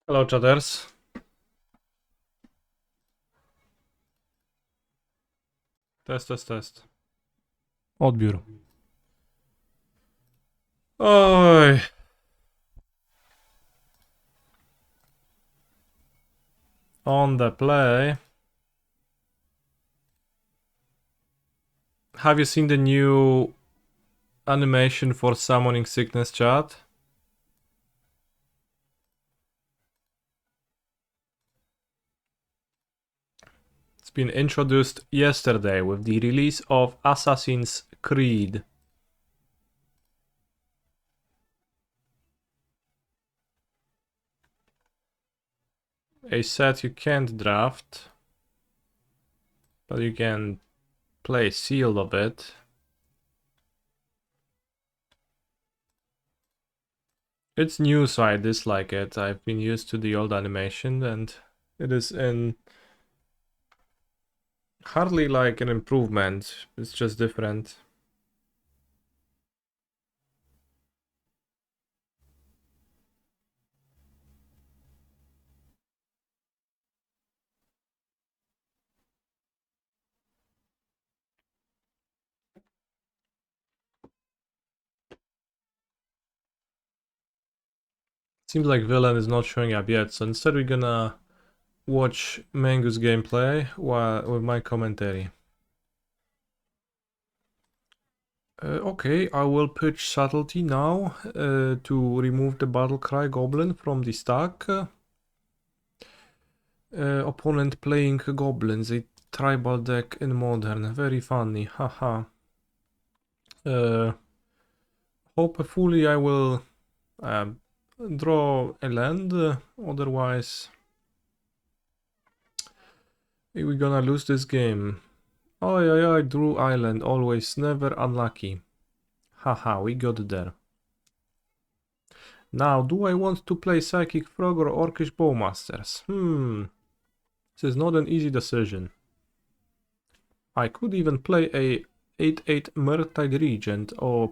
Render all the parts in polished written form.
Hello, chatters. Test. Odbiór. Oj. On the play. Have you seen the new animation for summoning sickness, chat? It's been introduced yesterday with the release of Assassin's Creed. A set you can't draft, but you can play sealed of it. It's new, so I dislike it. I've been used to the old animation, and it is in hardly like an improvement. It's just different. Seems like villain is not showing up yet, so instead we're gonna watch Mango's gameplay while with my commentary. Okay, I will pitch subtlety now to remove the battle cry goblin from the stack. Opponent playing goblins, a tribal deck in modern, very funny, haha. Hopefully I will draw a land, otherwise we're gonna lose this game. Oh, drew island, always never unlucky. Haha, we got there. Now, do I want to play Psychic Frog or Orcish Bowmasters? This is not an easy decision. I could even play a 8/8 Murktide Regent or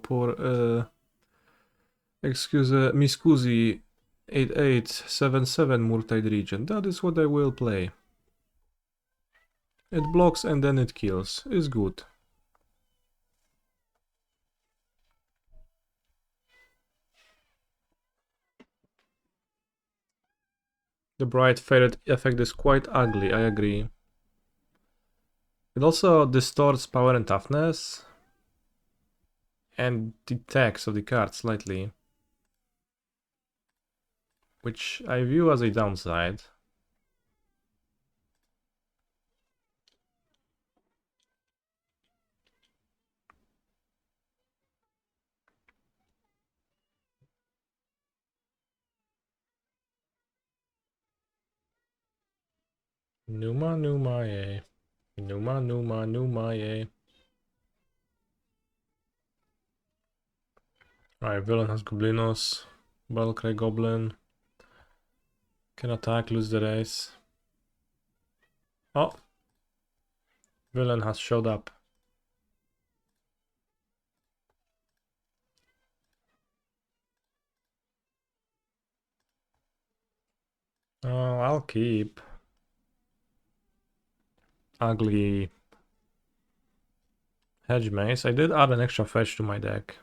mi scusi, 8/8 7/7 Murktide Regent. That is what I will play. It blocks and then it kills. Is good. The bright faded effect is quite ugly, I agree. It also distorts power and toughness and the text of the card slightly, which I view as a downside. Numa ye. Numa ye. Alright, villain has Goblinos. Battlecry Goblin. Can attack, lose the race. Oh! Villain has showed up. Oh, I'll keep. Ugly Hedge Maze. I did add an extra fetch to my deck.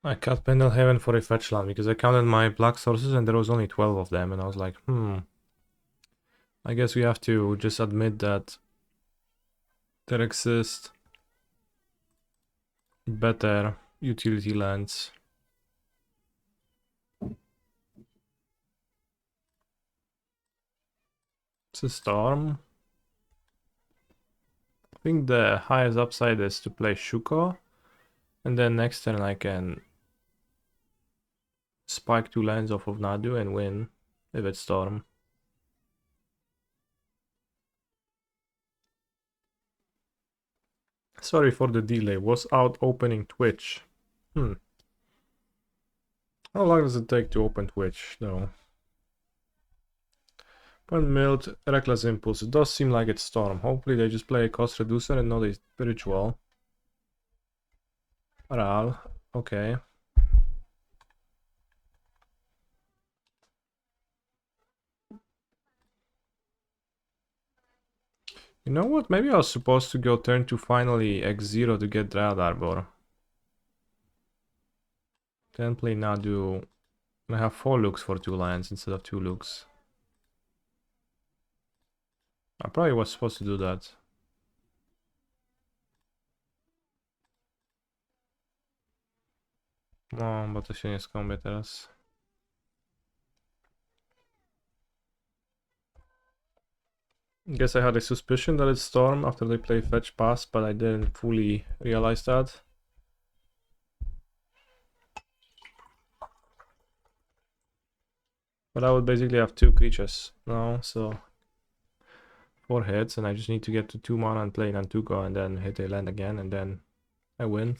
I cut Pendelhaven for a fetch land because I counted my black sources and there was only 12 of them and I was like, I guess we have to just admit that there exist better utility lands. It's a storm. I think the highest upside is to play Shuko, and then next turn I can spike 2 lands off of Nadu and win if it's storm. Sorry for the delay, was out opening Twitch. How long does it take to open Twitch though? One milled Reckless Impulse. It does seem like it's Storm. Hopefully they just play a cost reducer and not a Ritual. Ral. Okay. You know what? Maybe I was supposed to go turn to finally X0 to get Dryad Arbor. Then play Nadu. I have 4 looks for 2 lands instead of 2 looks. I probably was supposed to do that. No, bo to się nie skąpie teraz. Guess I had a suspicion that it's Storm after they play Fetch Pass, but I didn't fully realize that. But I would basically have 2 creatures now, so 4 hits, and I just need to get to 2 mana and play Nantuko and then hit a land again, and then I win.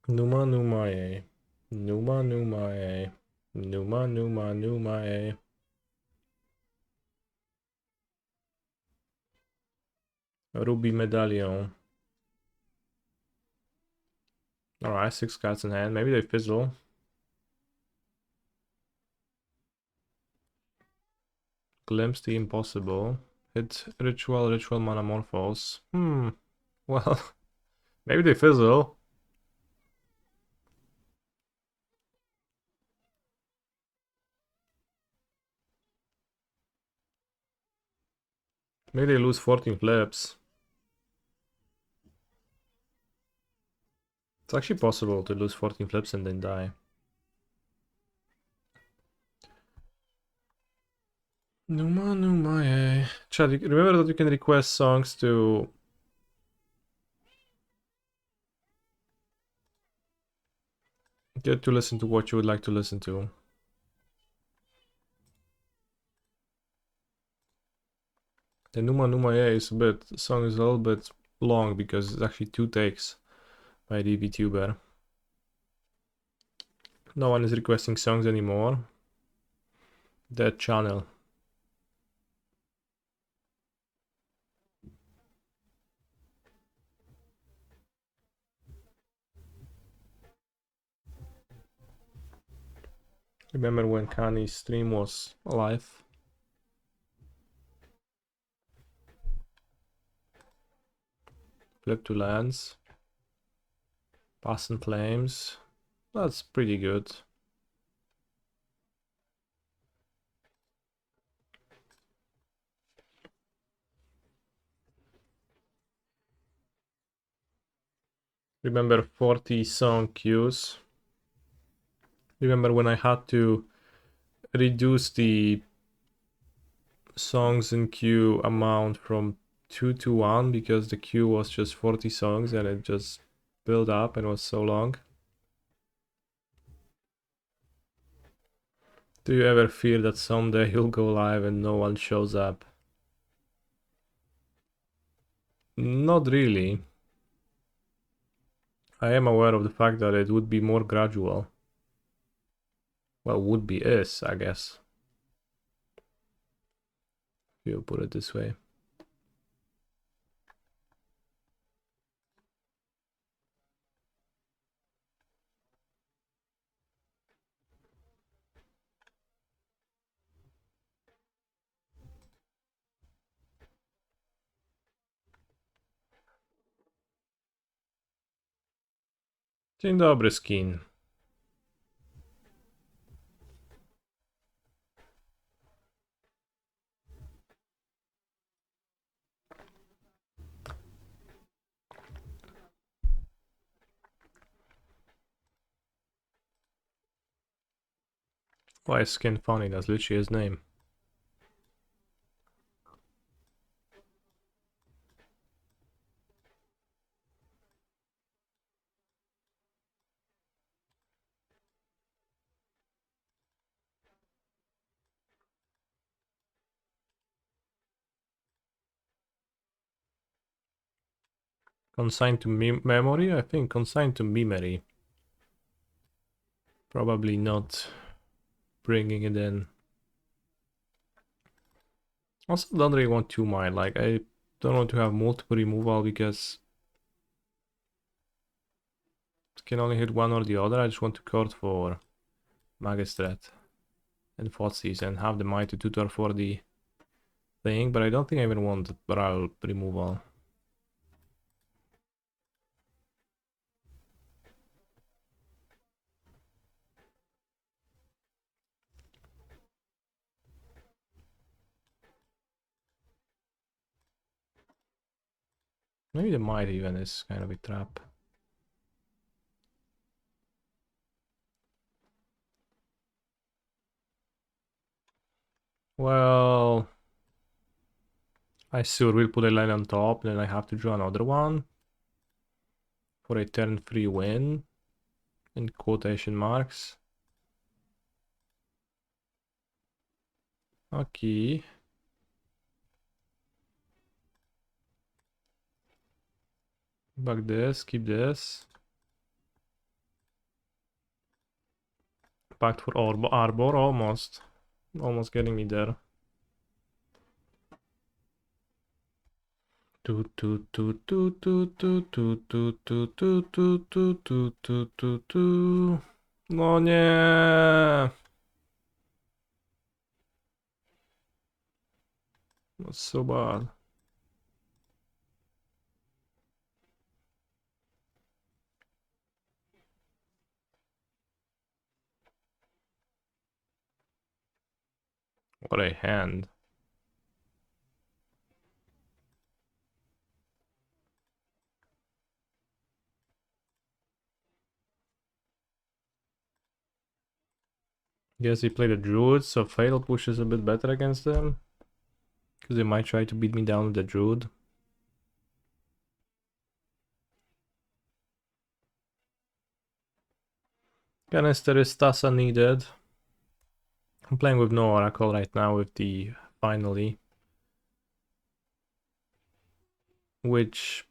Numa Numae. Numa Numae. Numa Numa Numae. Ruby Medallion. Alright, 6 cards in hand. Maybe they fizzle. Glimpse the Impossible. Hit Ritual Manamorphose. Well, maybe they fizzle. Maybe they lose 14 flips. It's actually possible to lose 14 flips and then die. Numa Numae. Chad, remember that you can request songs to get to listen to what you would like to listen to. The Numa Numae song is a little bit long because it's actually 2 takes by the VTuber. No one is requesting songs anymore. That channel. Remember when Kani's stream was live? Flip to lands. Pass and claims. That's pretty good. Remember 40 song queues? Remember when I had to reduce the songs in queue amount from 2 to 1 because the queue was just 40 songs and it just built up and was so long? Do you ever fear that someday you'll go live and no one shows up? Not really. I am aware of the fact that it would be more gradual. Well, would be is, I guess. If you put it this way. Dzień dobry, Skin. Why is Skin funny? That's literally his name. Consigned to memory? I think consigned to memory. Probably not bringing it in. Also, don't really want 2 mine. Like, I don't want to have multiple removal because it can only hit one or the other. I just want to court for Magistrate and Thoughtseize and have the might to tutor for the thing, but I don't think I even want Brawl removal. Maybe the might even is kind of a trap. Well, I sure will put a line on top, then I have to draw another one for a turn 3 win, in quotation marks. Okay. Back this, keep this. Pact for Arbor, almost. Almost getting me there. No nie! That's so bad. What a hand. Guess he played a druid, so Fatal Push is a bit better against them. Because they might try to beat me down with the druid. Canister is Tassa needed. I'm playing with no Oracle right now with the finally. Which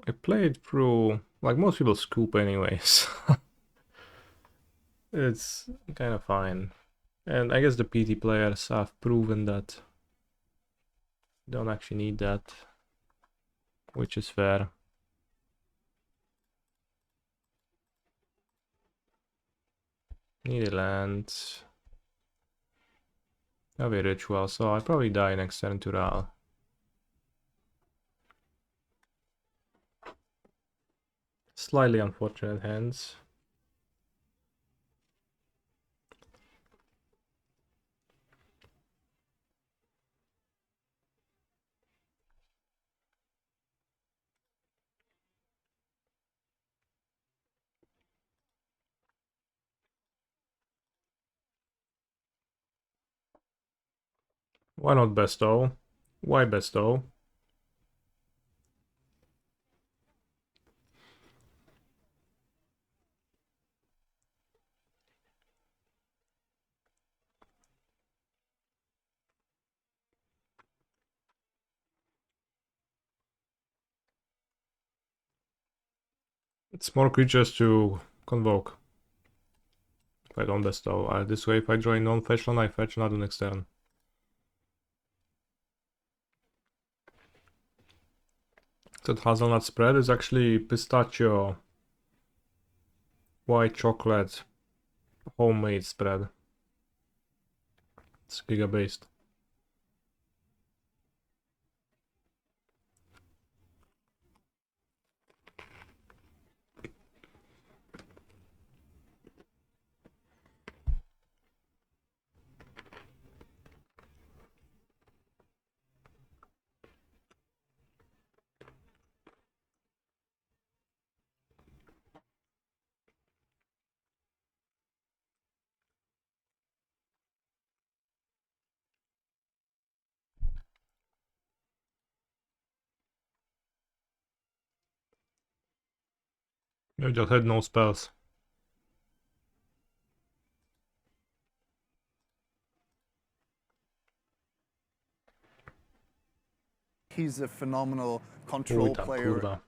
I played through, like most people scoop anyways. It's kind of fine. And I guess the PT players have proven that don't actually need that, which is fair. Need a land. Have a ritual, so I probably die next turn to Ral. Slightly unfortunate hands. Why not Bestow? Why Bestow? It's more creatures to convoke. If I don't Bestow. This way, if I join non-fetch land, I fetch Nadu next turn. That hazelnut spread is actually pistachio, white chocolate, homemade spread. It's giga based. I just had no spells. He's a phenomenal control player. Kurwa.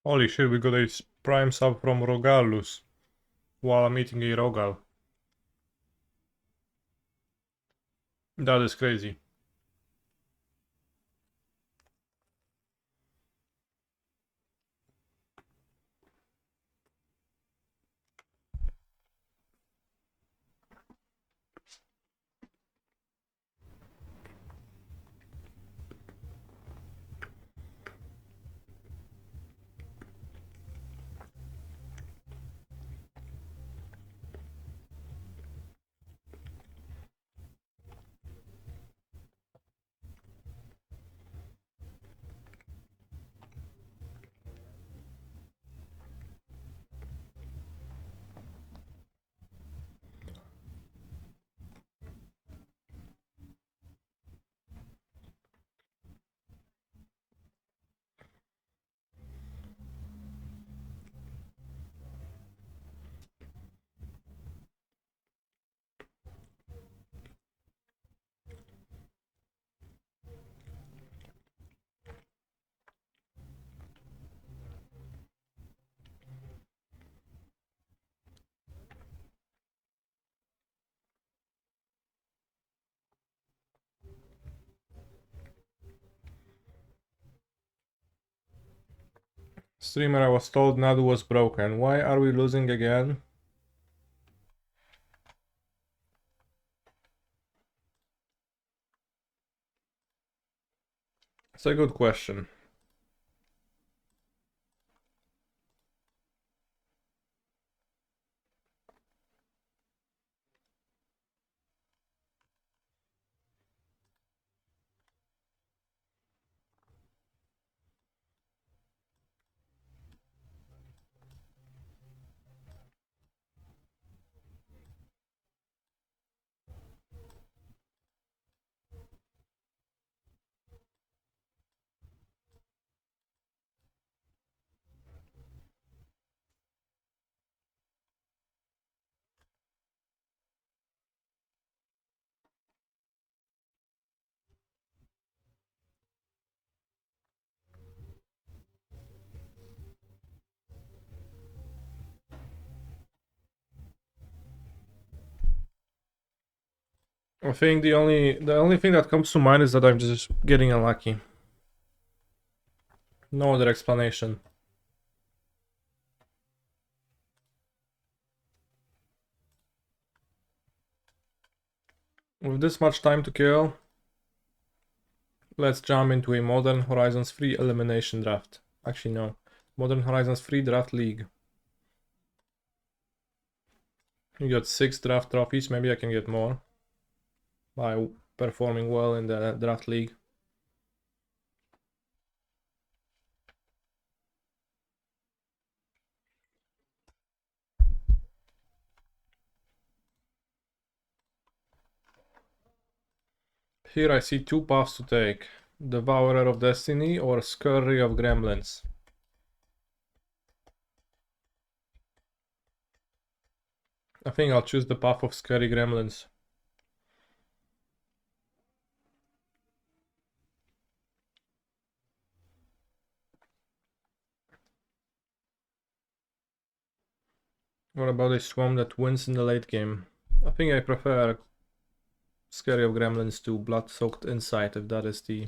Holy shit, we got a prime sub from Rogalus while I'm eating a Rogal. That is crazy. Streamer, I was told Nadu was broken. Why are we losing again? It's a good question. I think the only thing that comes to mind is that I'm just getting unlucky. No other explanation. With this much time to kill, let's jump into a Modern Horizons 3 elimination draft. Actually, no. Modern Horizons 3 draft league. You got 6 draft trophies, maybe I can get more by performing well in the draft league. Here I see 2 paths to take. Devourer of Destiny or Scurry of Gremlins. I think I'll choose the path of Scary Gremlins. What about a Swamp that wins in the late game? I think I prefer Scary of Gremlins to Blood-Soaked Insight, if that is the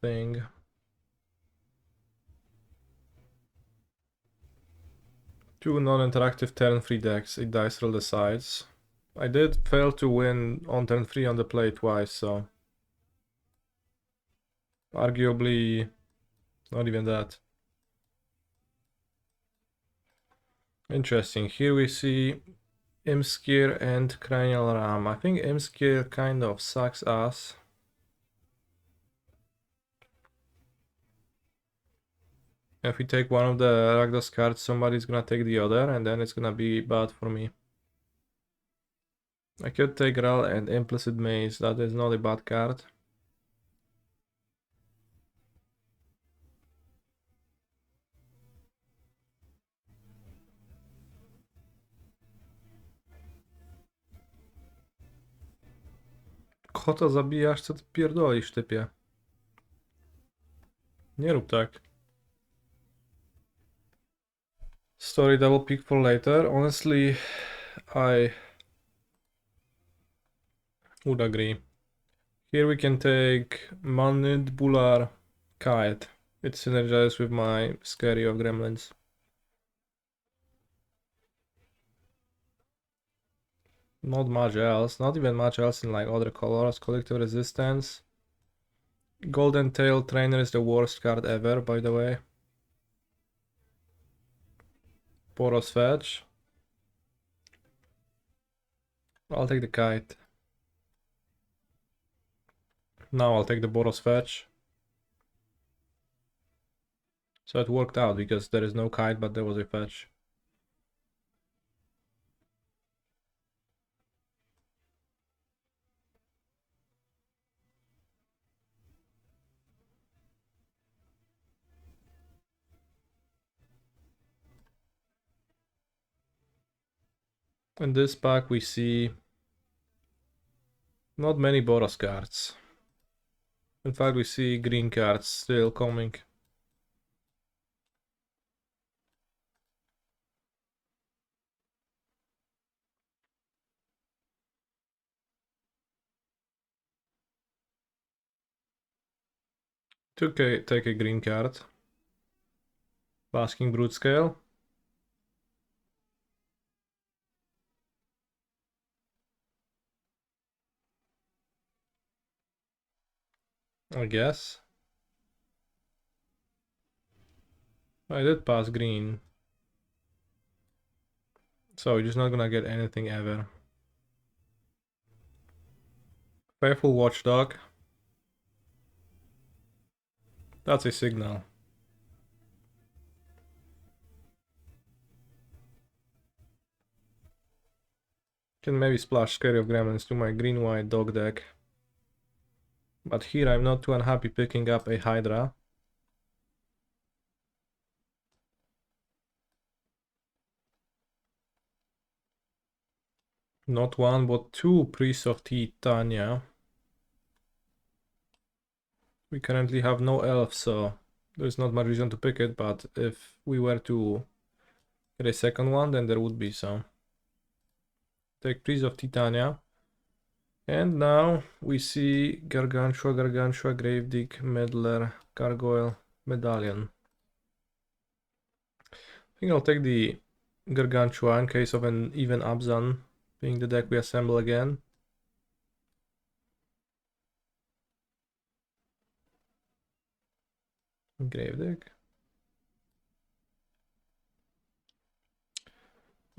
thing. Two non-interactive turn 3 decks, a dice roll decides. I did fail to win on turn 3 on the play twice, so arguably not even that. Interesting. Here we see Imskir and Cranial Ram. I think Imskir kind of sucks ass. If we take one of the Rakdos cards, somebody's gonna take the other, and then it's gonna be bad for me. I could take Rel and Implicit Maze, that is not a bad card. Kota zabijasz, co ty pierdolisz, typie? Nie rób tak. Story double pick for later. Honestly, I would agree. Here we can take Manid Bular Kite. It synergizes with my Scary of Gremlins. Not much else, not even much else in like other colors. Collective Resistance. Golden Tail Trainer is the worst card ever, by the way. Boros Fetch. I'll take the Kite. Now I'll take the Boros Fetch. So it worked out because there is no Kite, but there was a Fetch. In this pack we see not many Boros cards. In fact, we see green cards still coming. Take a green card. Basking Brute Scale. I guess. I did pass green. So we're just not gonna get anything ever. Faithful Watchdog. That's a signal. Can maybe splash Scary of Gremlins to my green-white dog deck. But here I'm not too unhappy picking up a Hydra. Not one, but two Priests of Titania. We currently have no elf, so there's not much reason to pick it, but if we were to get a second one, then there would be some. Take Priest of Titania. And now we see Gargantua, Gravedigg, Meddler, Gargoyle, Medallion. I think I'll take the Gargantua in case of an even Abzan being the deck we assemble again. Gravedigg.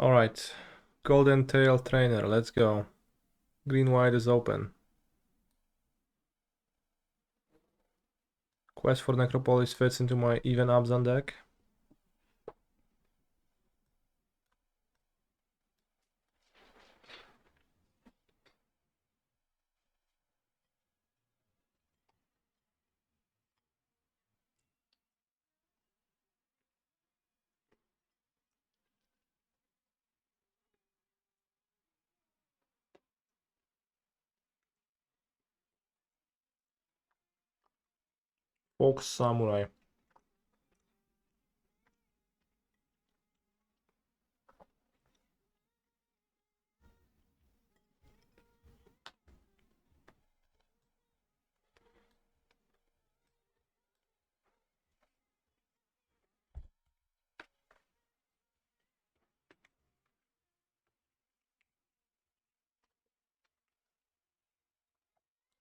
Alright, Golden Tail Trainer, let's go. Green-white is open. Quest for Necropolis fits into my even Abzan deck. Fox Samurai.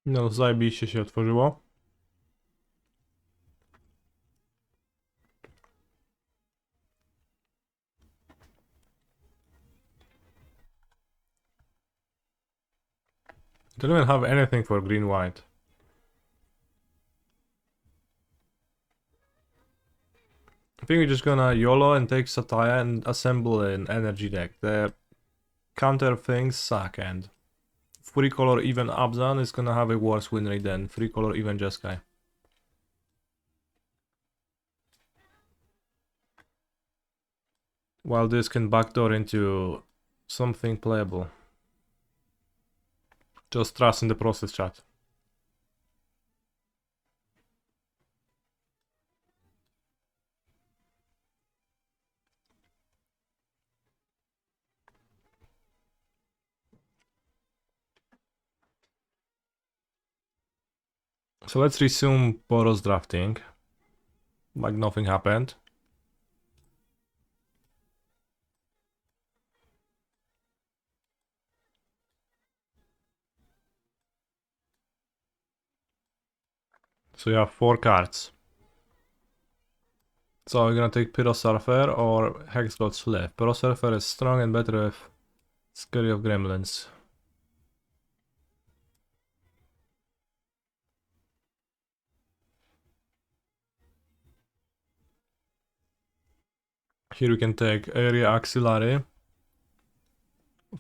No, zajebiście się otworzyło. Don't even have anything for green-white. I think we're just gonna YOLO and take Sataya and assemble an energy deck. The counter things suck, and 3-color even Abzan is gonna have a worse win rate than 3-color even Jeskai. While this can backdoor into something playable. Just trust in the process, chat. So let's resume Boros drafting. Like nothing happened. So you have 4 cards. So we're gonna take Pyrosurfer or Hexgod Slave. Pyrosurfer is strong and better with Scurry of Gremlins. Here we can take Area Axillary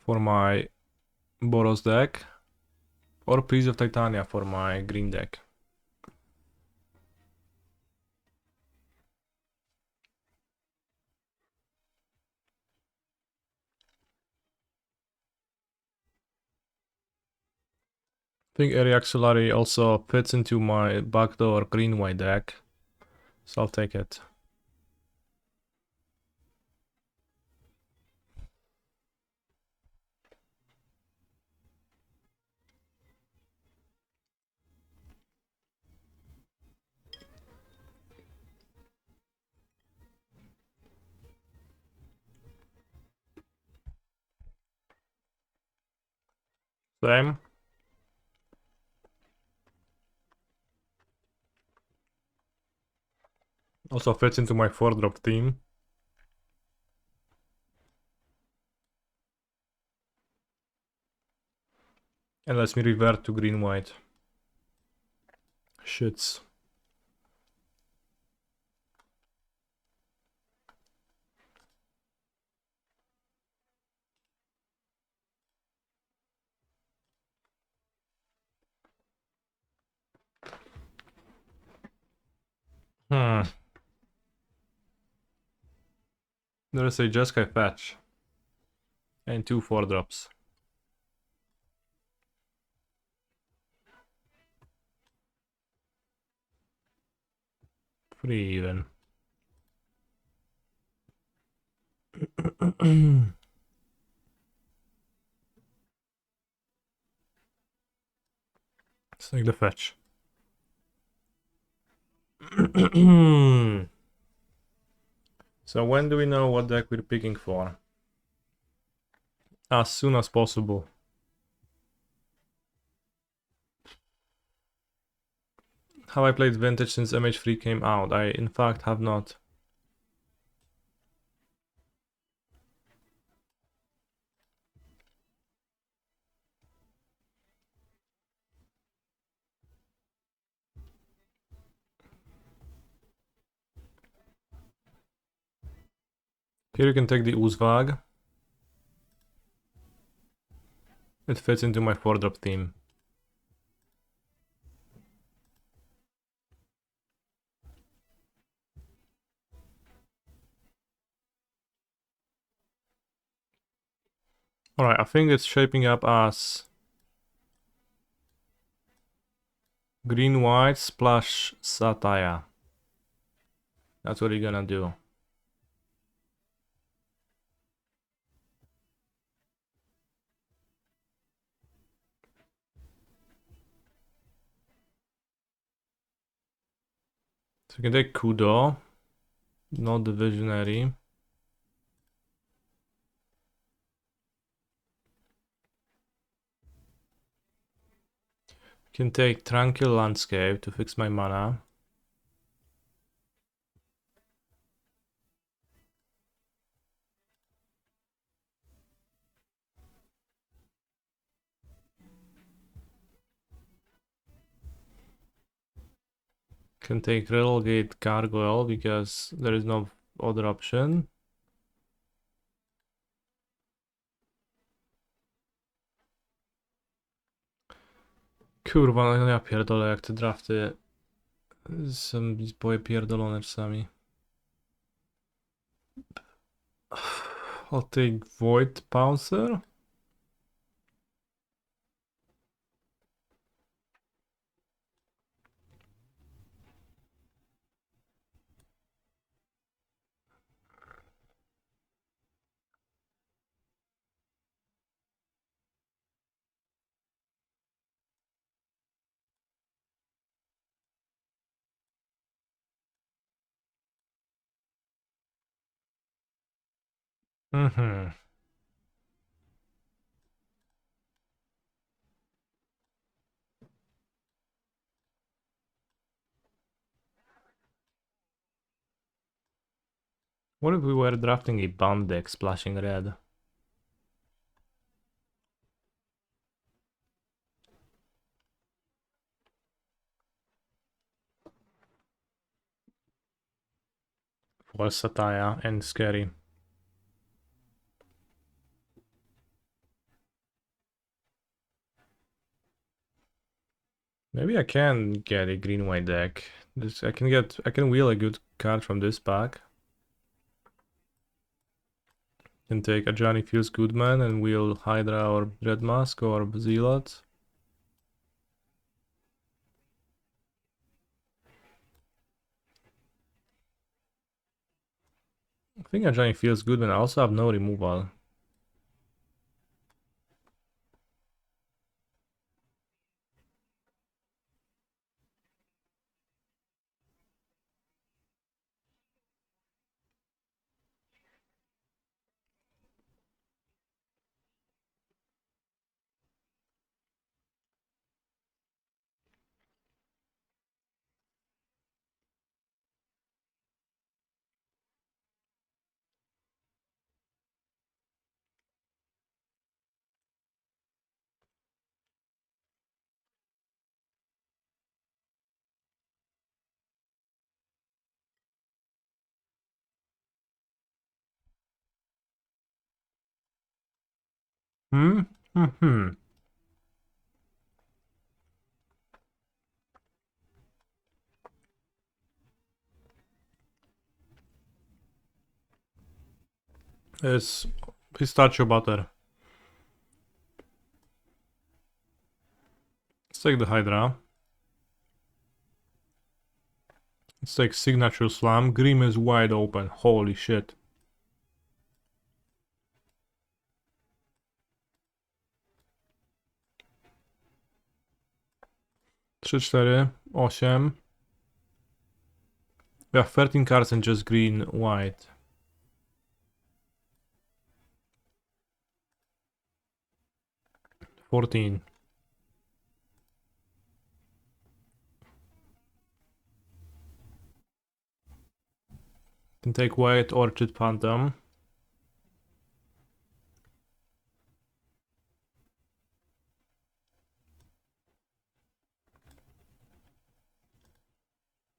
for my Boros deck, or Priest of Titania for my green deck. I think Area Axillary also fits into my backdoor green-white deck, so I'll take it. Same. Also fits into my 4-drop theme. And lets me revert to green-white. Shits. Hmm. There is a Jeskai fetch. And 2 4-drops. Pretty even. Let's take the fetch. So when do we know what deck we're picking for? As soon as possible. Have I played Vintage since MH3 came out? I in fact have not. Here you can take the Uzvag. It fits into my 4-drop theme. Alright, I think it's shaping up as green-white splash Satire. That's what you're gonna do. So you can take Kudo, not the Visionary. You can take Tranquil Landscape to fix my mana. Can take Railgate Gargoyle because there is no other option. Kurwa, no ja pierdolę, jak te drafty są pierdolone czasami. I'll take Void Pouncer. Mm-hmm. What if we were drafting a bomb deck splashing red? For Satya and Scary. Maybe I can get a green-white deck. I can wheel a good card from this pack. Can take a Johnny Feels Goodman and wheel Hydra or Red Mask or Zealot. I think a Johnny Feels Goodman. I also have no removal. Hmm? Hmm. It's pistachio butter. Let's take the Hydra. Let's take Signature Slam. Grim is wide open. Holy shit. Trzy, 4, 8. We have 13 cards and just green, white. $14. Can take white Orchid Phantom.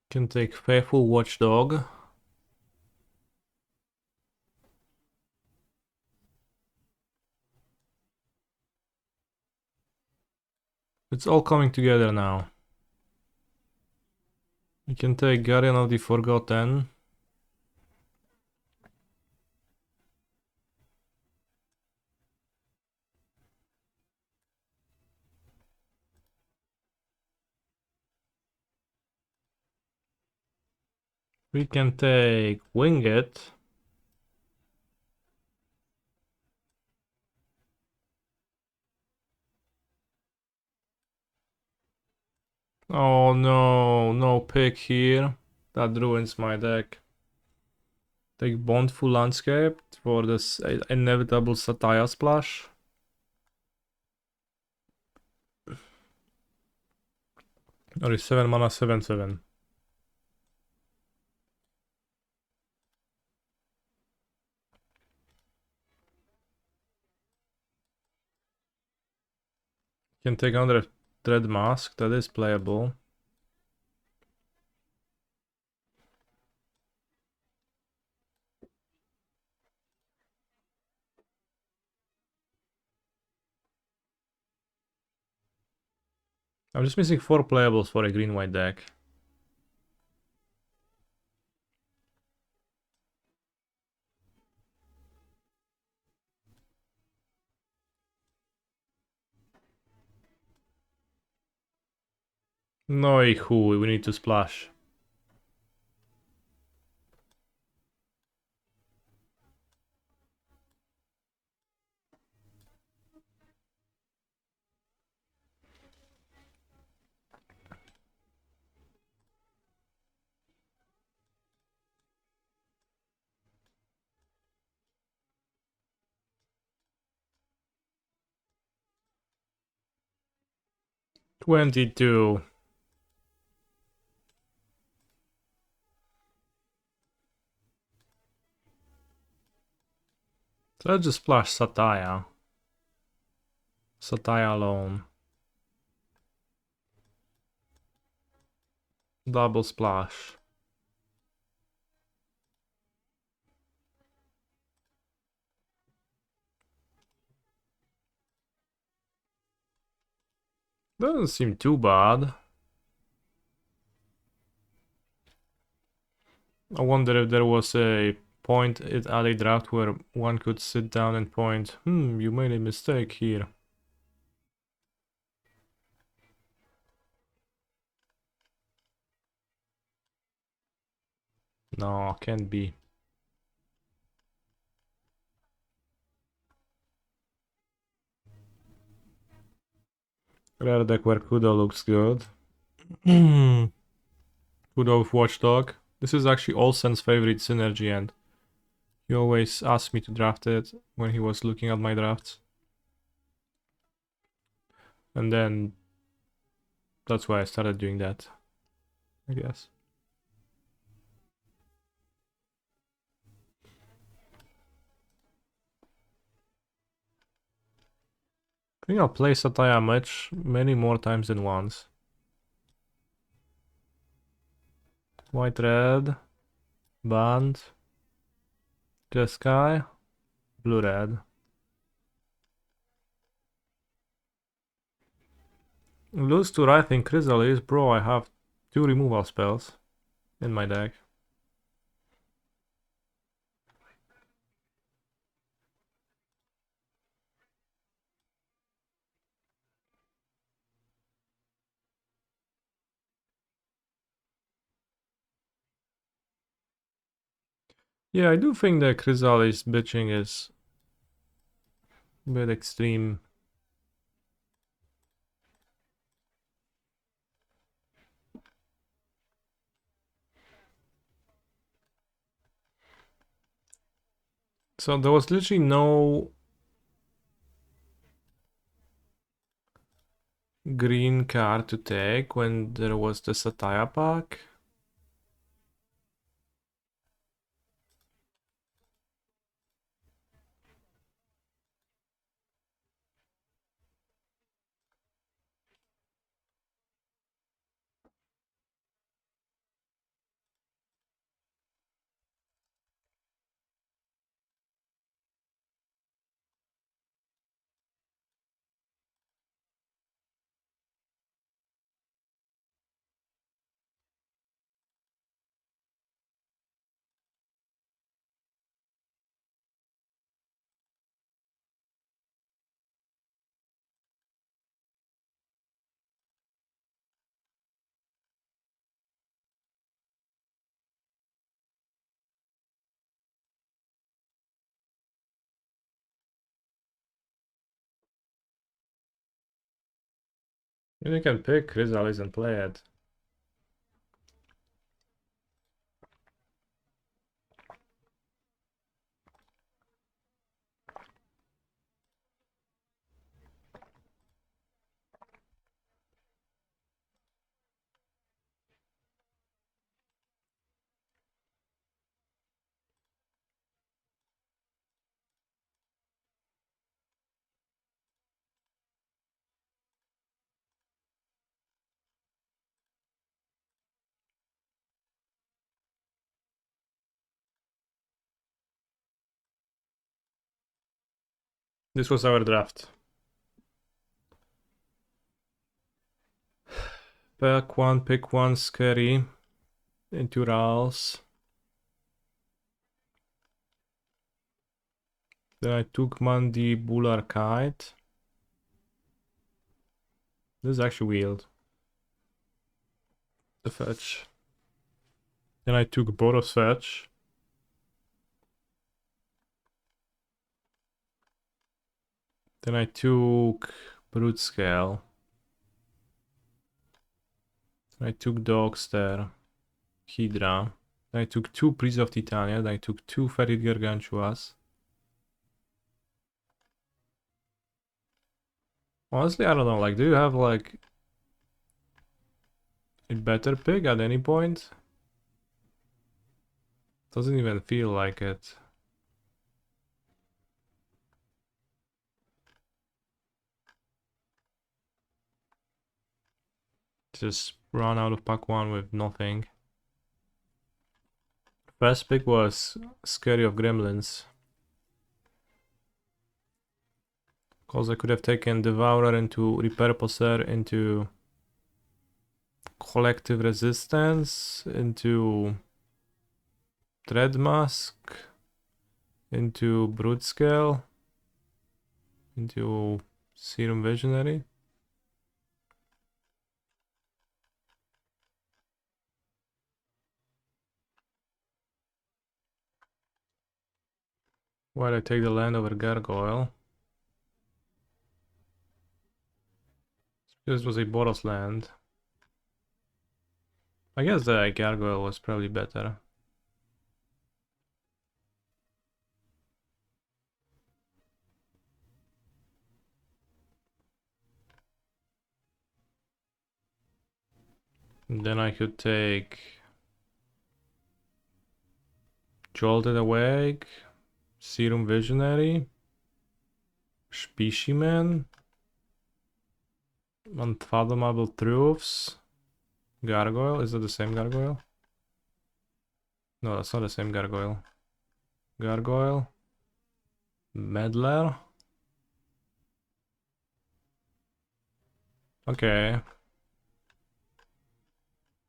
Can take Faithful Watchdog. It's all coming together now. You can take Guardian of the Forgotten. We can take Wing It. Oh no, no pick here. That ruins my deck. Take Bondful Landscape for this inevitable Satya splash. Or is 7 mana 7/7. Can take another Dread Mask, that is playable. I'm just missing 4 playables for a green-white deck. No, who we need to splash. 22. So let's just splash Sataya. Sataya alone. Double splash. Doesn't seem too bad. I wonder if there was a point at a draft where one could sit down and point, you made a mistake here. No, can't be. Rare deck where Kudo looks good. Kudo with Watchdog. This is actually Olsen's favorite synergy, and he always asked me to draft it when he was looking at my drafts. And then that's why I started doing that, I guess. I think I'll play Sataya many more times than once. White red, band, Jeskai, blue red. Lose to Writhing Chrysalis, bro, I have 2 removal spells in my deck. Yeah, I do think the Chrysalis bitching is a bit extreme. So there was literally no green card to take when there was the Sataya pack. You can pick Chrysalis and play it. This was our draft. Pick one, scary. Into Rals. Then I took Mandibular Kite. This is actually weird. The fetch. Then I took Boros Fetch. Then I took Brute Scale. Then I took Dogster, Hydra. Then I took 2 Priests of Titania. Then I took 2 Ferid Gargantuas. Honestly, I don't know. Like, do you have like It better pick at any point. Doesn't even feel like it. Just run out of pack 1 with nothing. First pick was Scary of Gremlins. Because I could have taken Devourer into Repurposer into Collective Resistance, into Dread Mask, into Brood Scale, into Serum Visionary. While I take the land over Gargoyle. This was a Boros land. I guess the Gargoyle was probably better. And then I could take Jolted Awake, Serum Visionary, Specimen, Unfathomable Truths, Gargoyle. Is that the same Gargoyle? No, that's not the same Gargoyle. Gargoyle, Meddler. Okay.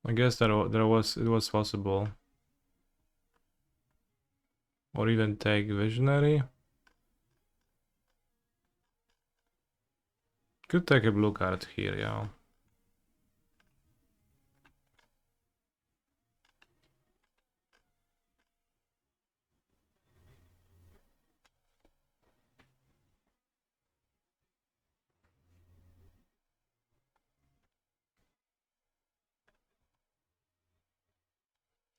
I guess it was possible. Or even take Visionary. Could take a blue card here, yeah.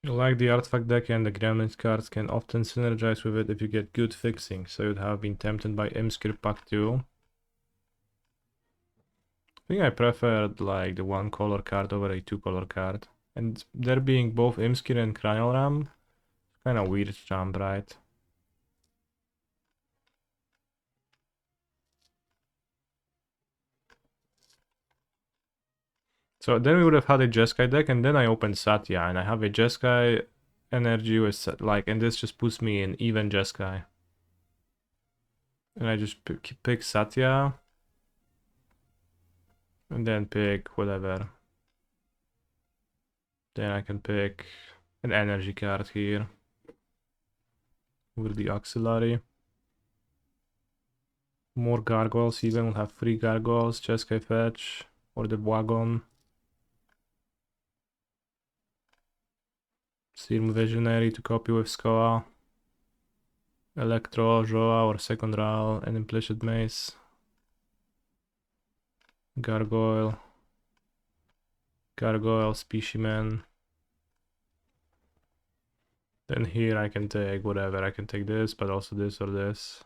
Like the artifact deck, and the Gremlins cards can often synergize with it if you get good fixing, so you'd have been tempted by Imskir Pack 2. I think I preferred like the 1-color card over a 2-color card. And there being both Imskir and Cranial Ram, kind of weird jump, right? So then we would have had a Jeskai deck, and then I opened Satya, and I have a Jeskai energy with like, and this just puts me in even Jeskai. And I just pick Satya, and then pick whatever. Then I can pick an energy card here with the auxiliary. More gargoyles, even we'll have 3 gargoyles, Jeskai fetch, or the wagon. Serum Visionary to copy with Skoa. Electro, Joa, or Second Ral, and Implicit Mace. Gargoyle. Gargoyle, Specimen. Then here I can take whatever, I can take this, but also this or this.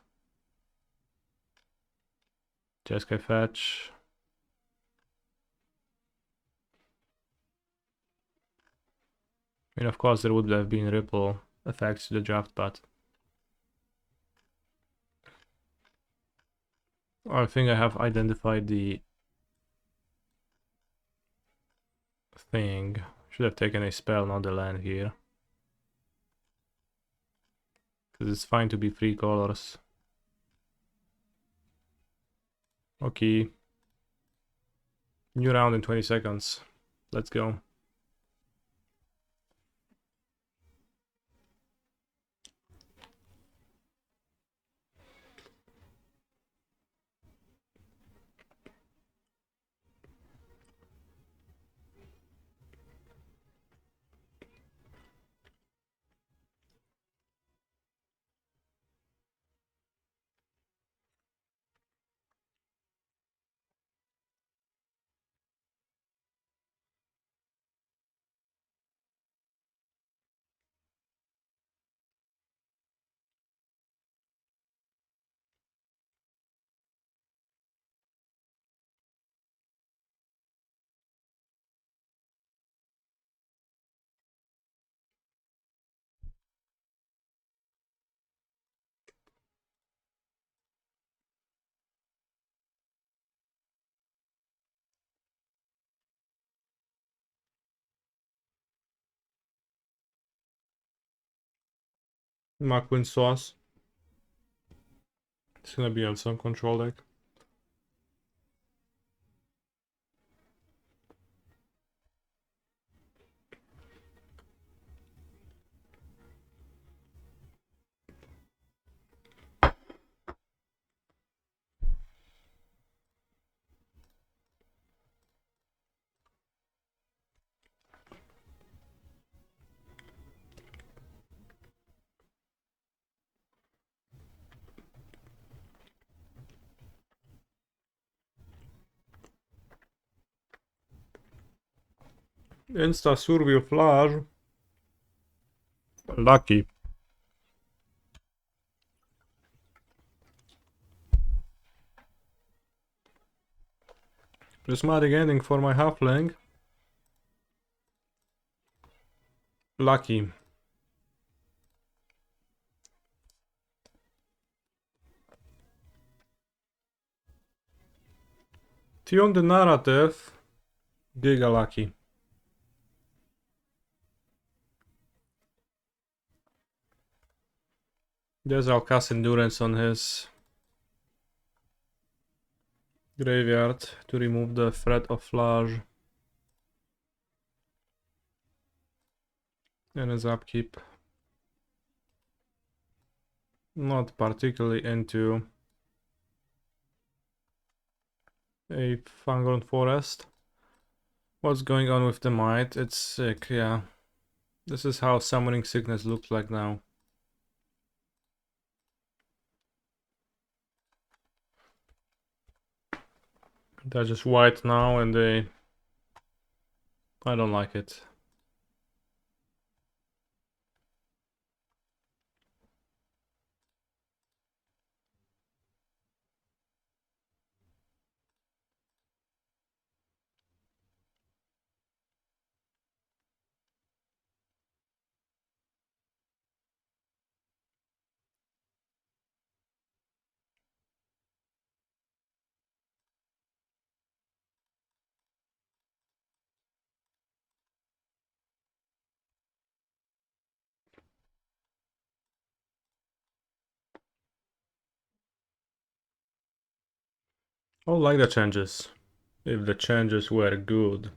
Jeskai fetch. I mean, of course there would have been ripple effects to the draft, but I think I have identified the thing. Should have taken a spell, not the land here. Because it's fine to be 3 colors. Okay. New round in 20 seconds. Let's go. Mac sauce. It's gonna be on some control deck. Insta survey flash. Lucky. Prismatic ending for my halfling. Lucky. Tune the narrative. Giga lucky. There's our cast endurance on his graveyard to remove the threat of flash. And his upkeep. Not particularly into a Fangorn Forest. What's going on with the might? It's sick, yeah. This is how summoning sickness looks like now. They're just white now and I don't like it. I like the changes. If the changes were good.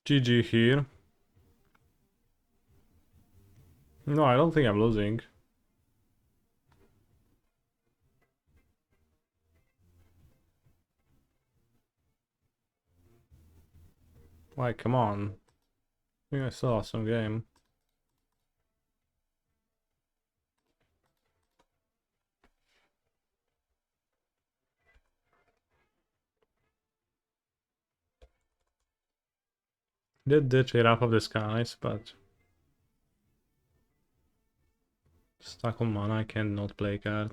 GG here. No, I don't think I'm losing. Like, come on. I think I saw some game. Did ditch a Wrath of the Skies, but stuck on mana, I cannot play card.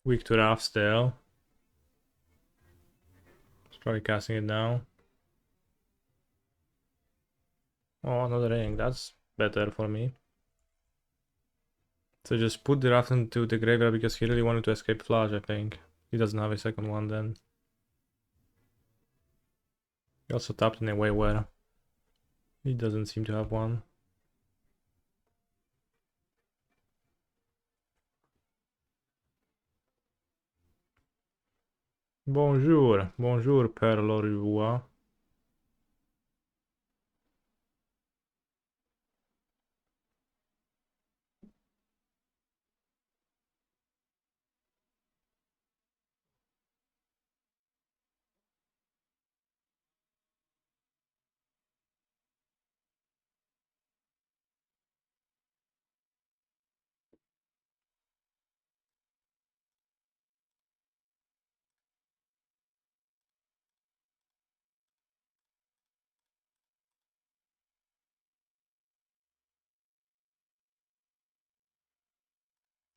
Weak to Wrath still. It's probably casting it now. Oh, another ring. That's better for me. So just put the Wrath into the graveyard because he really wanted to escape Flash, I think. He doesn't have a second one then. He also tapped in a way where he doesn't seem to have one. Bonjour, bonjour, Père Lorivois.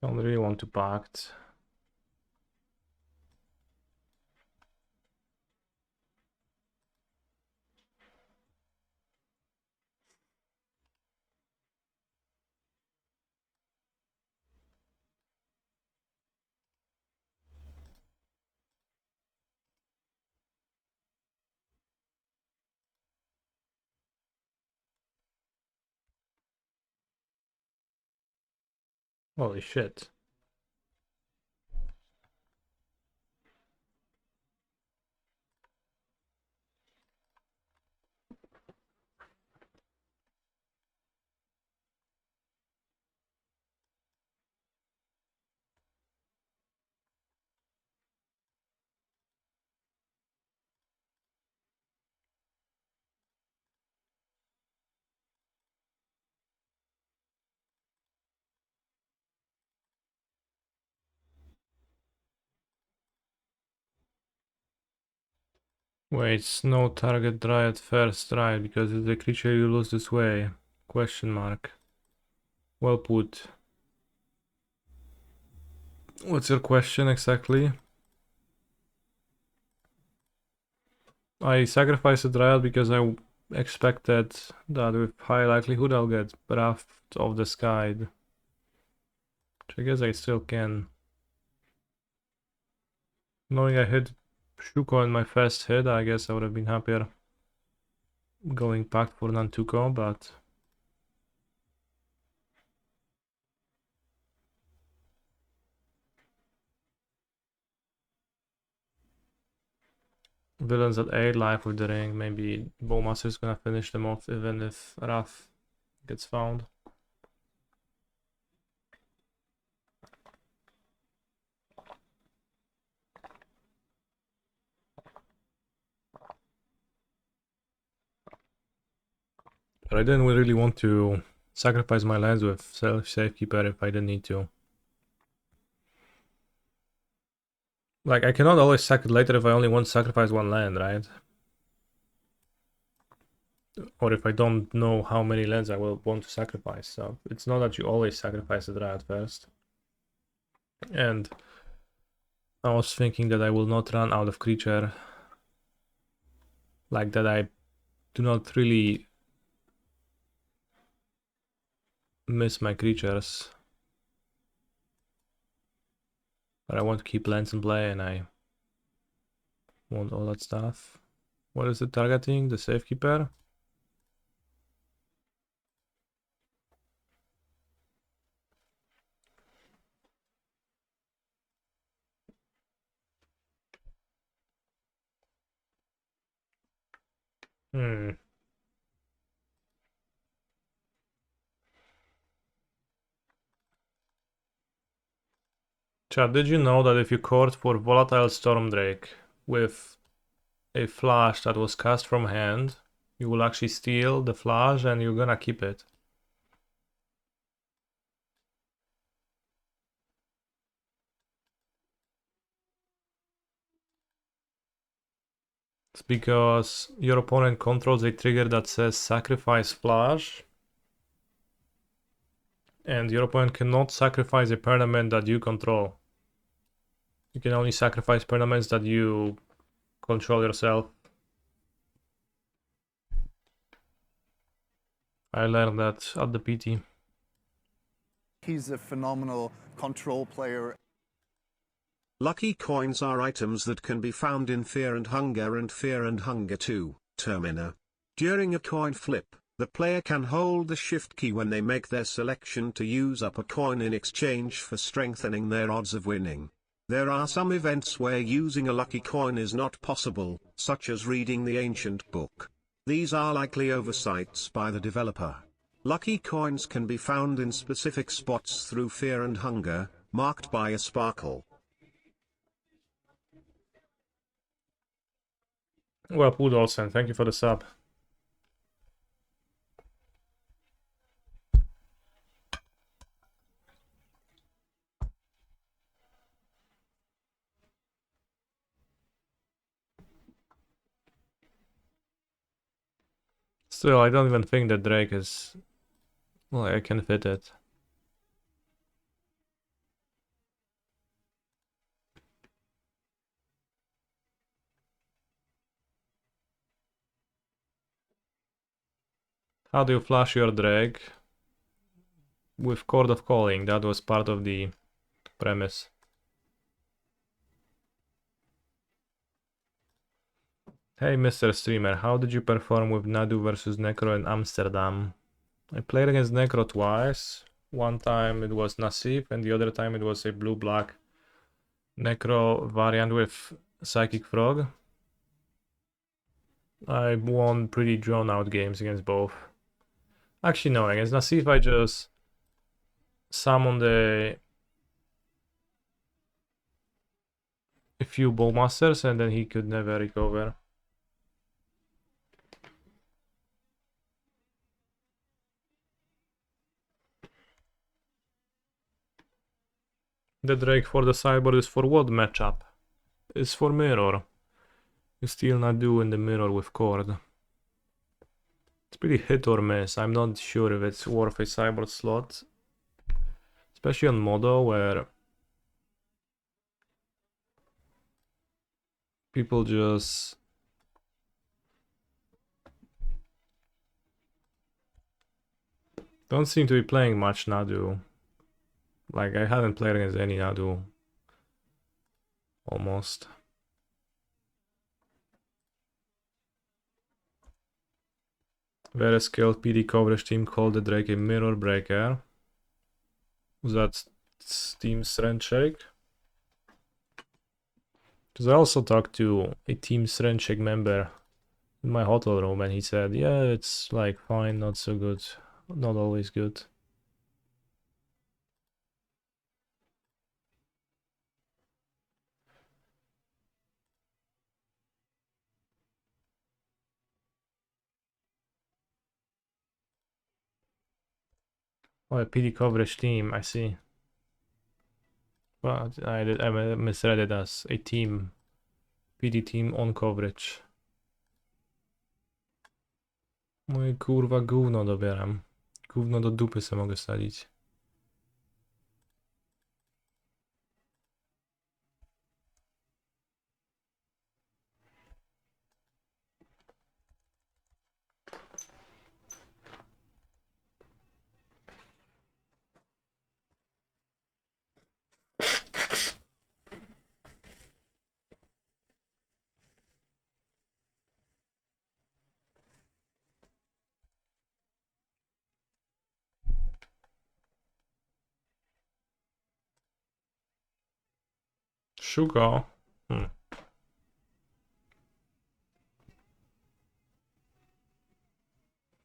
Don't really want to pact. Holy shit. Wait, no target dry at first, right? Because it's a creature you lose this way. Question mark. Well put. What's your question exactly? I sacrificed a Dryad because I expected that with high likelihood I'll get Wrath of the Sky. Which I guess I still can. Knowing I hit Shuko in my first hit, I guess I would have been happier going Pact for Nantuko, but... Villains at 8 life with the ring, maybe Bowmaster is gonna finish them off even if Wrath gets found. But I didn't really want to sacrifice my lands with Safekeeper if I didn't need to. Like, I cannot always sack it later if I only want to sacrifice one land, right? Or if I don't know how many lands I will want to sacrifice. So it's not that you always sacrifice the Dryad first. And I was thinking that I will not run out of creature. Like that I do not really miss my creatures. But I want to keep lands in play and I want all that stuff. What is it targeting? The Safekeeper? Hmm. Chad, did you know that if you court for Volatile Stormdrake with a flash that was cast from hand, you will actually steal the flash and you're gonna keep it? It's because your opponent controls a trigger that says sacrifice flash, and your opponent cannot sacrifice a permanent that you control. You can only sacrifice permanents that you control yourself. I learned that at the PT. He's a phenomenal control player. Lucky coins are items that can be found in Fear and Hunger 2, Termina. During a coin flip, the player can hold the shift key when they make their selection to use up a coin in exchange for strengthening their odds of winning. There are some events where using a lucky coin is not possible, such as reading the ancient book. These are likely oversights by the developer. Lucky coins can be found in specific spots through Fear and Hunger, marked by a sparkle. Well, Pudolsen, thank you for the sub. Still, I don't even think that Drake is... Well, I can fit it. How do you flash your Drake? With Chord of Calling, that was part of the premise. Hey Mr. Streamer, how did you perform with Nadu versus Necro in Amsterdam? I played against Necro twice. One time it was Nasif and the other time it was a blue-black Necro variant with Psychic Frog. I won pretty drawn-out games against both. Actually no, against Nasif I just summoned a few Bowmasters and then he could never recover. The Drake for the sideboard is for what matchup? It's for mirror. You still not do in the mirror with Chord. It's pretty hit or miss. I'm not sure if it's worth a sideboard slot. Especially on Modo where people just don't seem to be playing much Nadu. Like, I haven't played against any Nadu. Almost. Very skilled PD coverage team called the Drake a mirror breaker. Was that Team Strength Shake? Because I also talked to a Team Strength Shake member in my hotel room and he said, yeah, it's like fine, not so good, not always good. Oh, a PD coverage team, I see. Well, I misread it as a team. PD team on coverage. Moje kurwa gówno dobieram. Gówno do dupy se mogę sadzić. Szugo.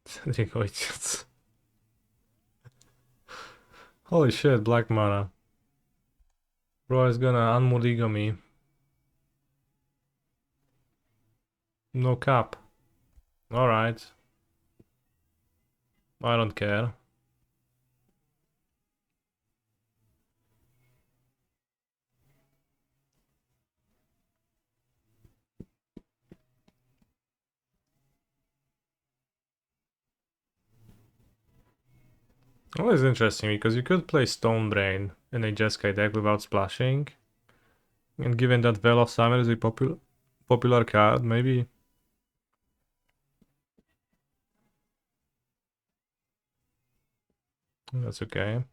Cedric ojciec. Holy shit, black mana. Bro is gonna unmodigo me. No cap. Alright. I don't care. Well, it's interesting because you could play Stone Brain in a Jeskai deck without splashing. And given that Veil of Summer is a popular card, maybe. That's okay.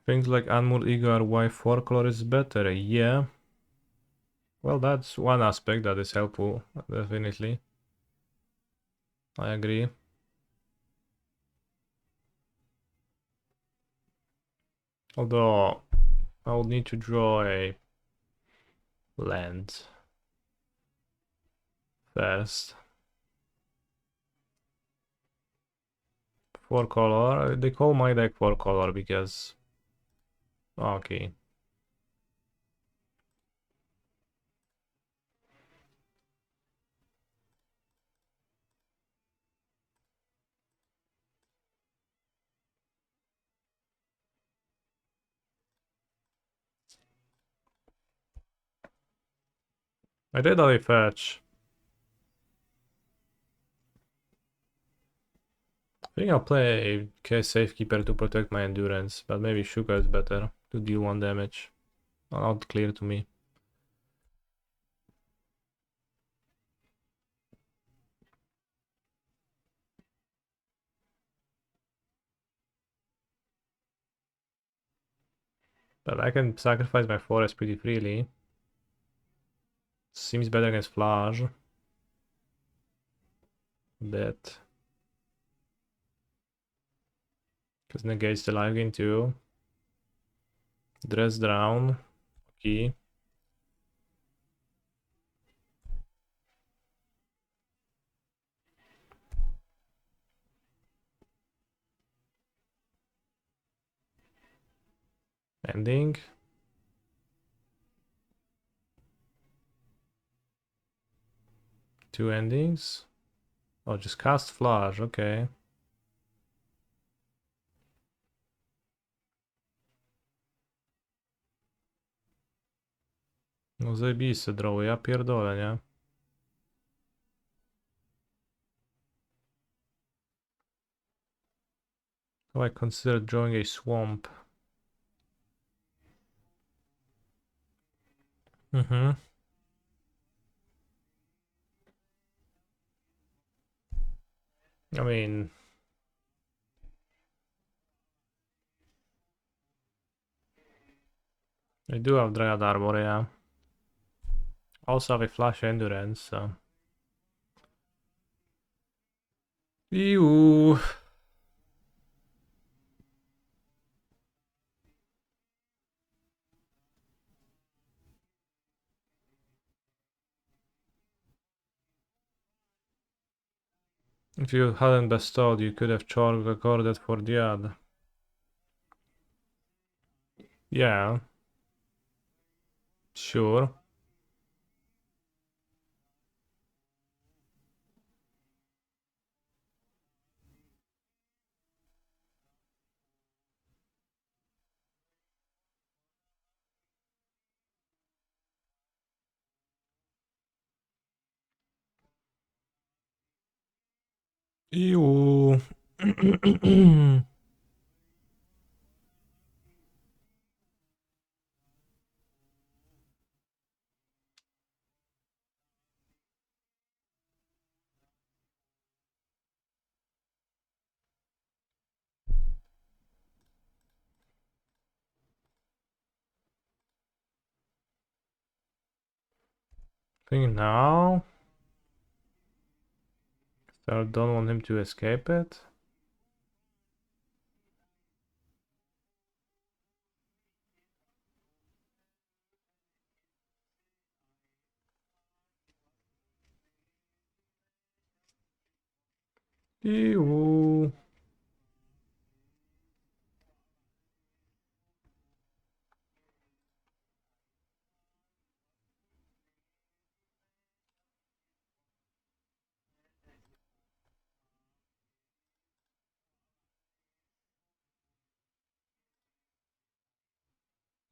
Things like Unmoored Ego are why 4 color is better. Yeah. Well, that's one aspect that is helpful, definitely. I agree. Although I will need to draw a land first. 4-color. They call my deck 4-color because... Okay. I did a fetch. I think I'll play a Safekeeper to protect my endurance, but maybe Sugar is better to deal 1 damage. Not clear to me. But I can sacrifice my forest pretty freely. Seems better against Flash. Bet. Because negates the life gain too. Dress down. Okay. Ending. Two endings. Oh, just cast Flash, okay. No zajebiste drawy, ja pierdolę, nie? How I consider drawing a swamp. I mean... I do have Dryad Armor, yeah. Also have a Flash Endurance, so... Ew. If you hadn't bestowed, you could have recorded for the ad. Yeah. Sure. Ew. Think now. I don't want him to escape it. Ew.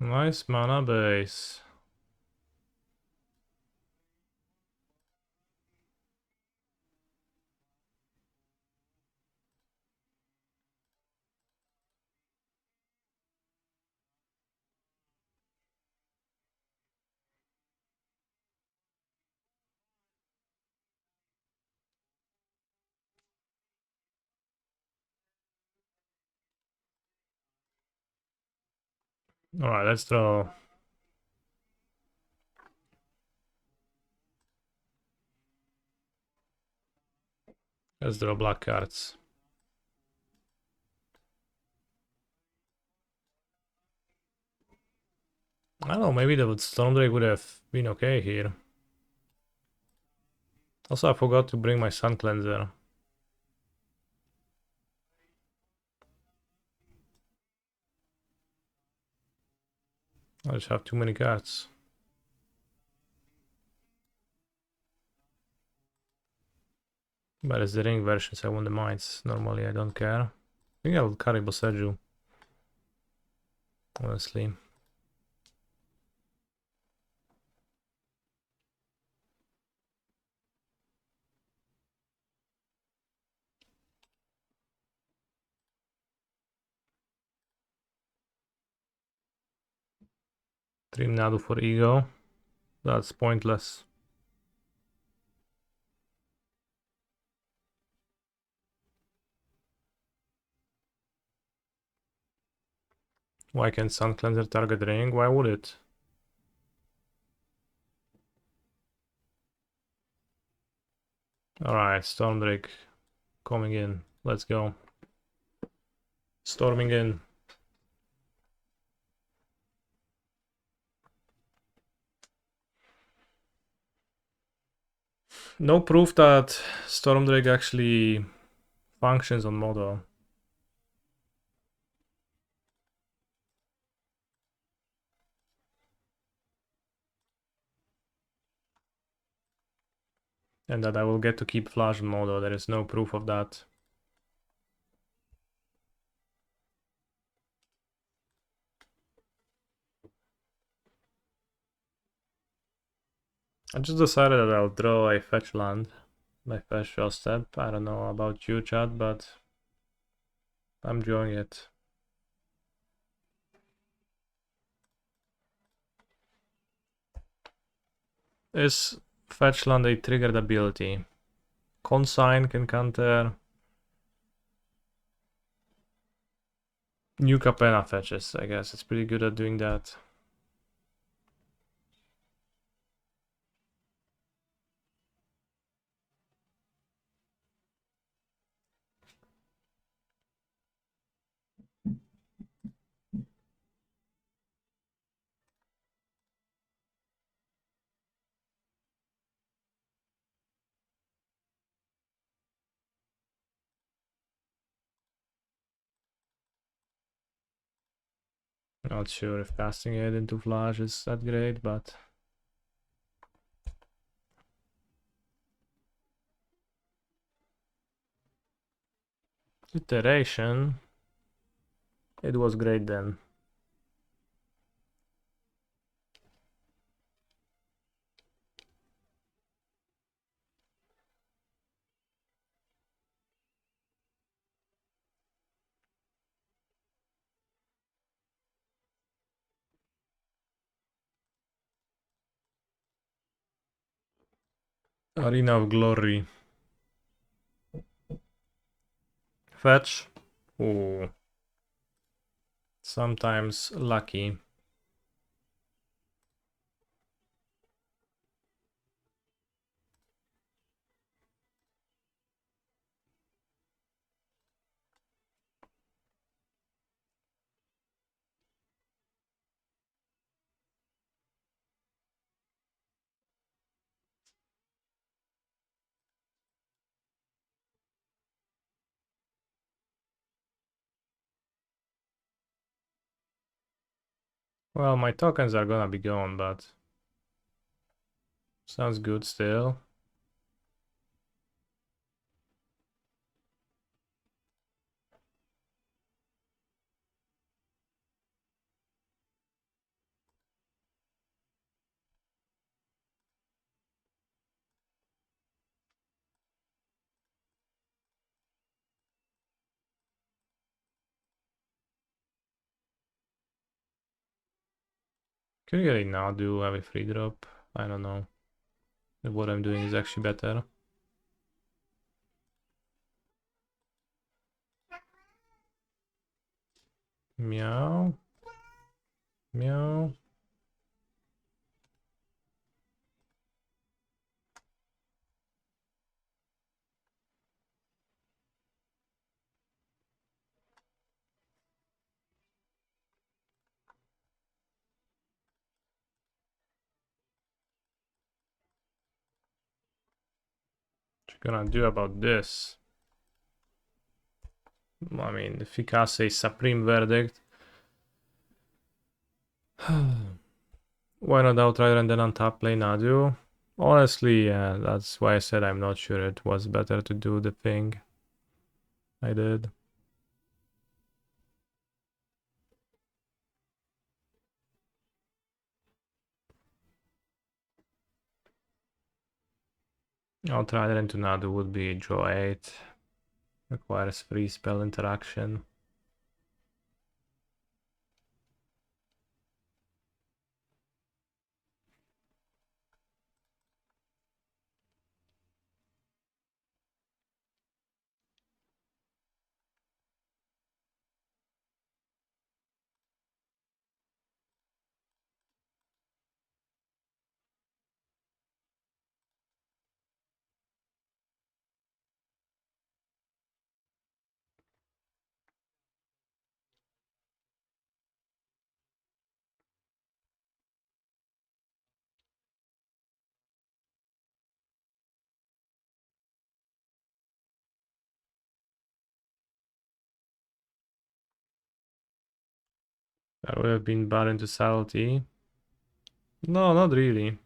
Nice mana base. Alright, let's draw. Let's draw black cards. I don't know, maybe the Storm Drake would have been okay here. Also, I forgot to bring my Sun Cleanser. I just have too many cards. But it's the ring version, so I want the mines. Normally, I don't care. I think I'll carry Boseju. Honestly. Dream Nadu for ego. That's pointless. Why can't Sun Cleanser target ring? Why would it? Alright, Storm Drake coming in. Let's go. Storming in. No proof that Storm Drake actually functions on model. And that I will get to keep Flash on model. There is no proof of that. I just decided that I'll draw a fetch land. My first draw step. I don't know about you, chat, but I'm drawing it. Is fetch land a triggered ability? Consign can counter. New Capena fetches, I guess. It's pretty good at doing that. Not sure if casting it into Flash is that great, but iteration, it was great then. Arena of Glory. Fetch. Ooh. Sometimes lucky. Well, my tokens are gonna be gone, but sounds good still. Can you really now do have a free drop? I don't know. What I'm doing is actually better. Meow. Meow. gonna do about this? I mean, if he casts a Supreme Verdict, why not Outrider and then untap play Nadu? Honestly, yeah, that's why I said I'm not sure it was better to do the thing I did. Outrider into Nadu would be draw 8. Requires free spell interaction. That would have been bad into subtlety. No, not really.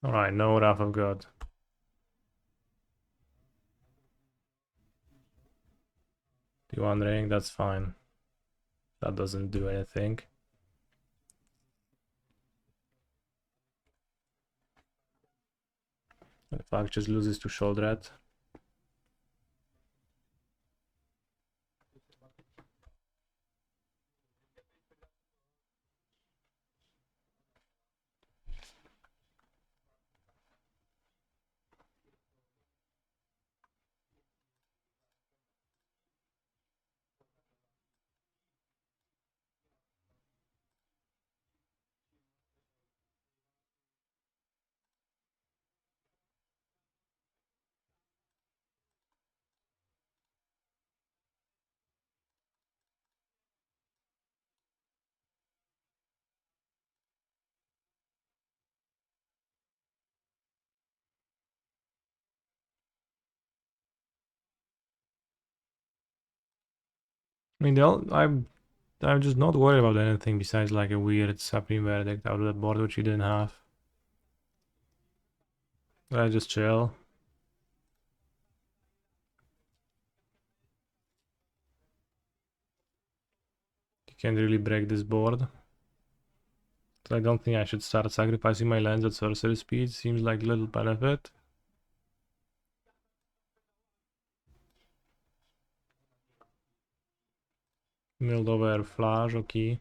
Alright, no Wrath of God. You wondering? That's fine. That doesn't do anything. In fact, just loses to Sholdred. I mean, I'm just not worried about anything besides like a weird Supreme Verdict out of that board which you didn't have. I just chill. You can't really break this board. So I don't think I should start sacrificing my lands at sorcery speed. Seems like little benefit. Milled over Flash, okay.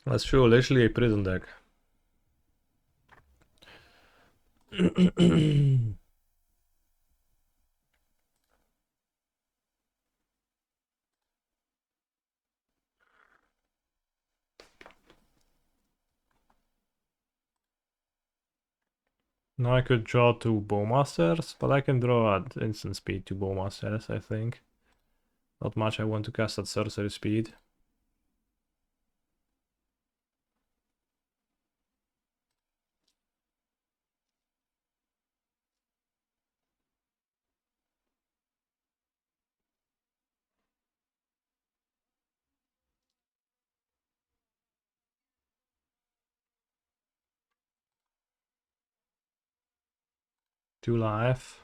That's true, literally a prison deck. Now I could draw two Bowmasters, but I can draw at instant speed two Bowmasters, I think. Not much I want to cast at sorcery speed. 2 life.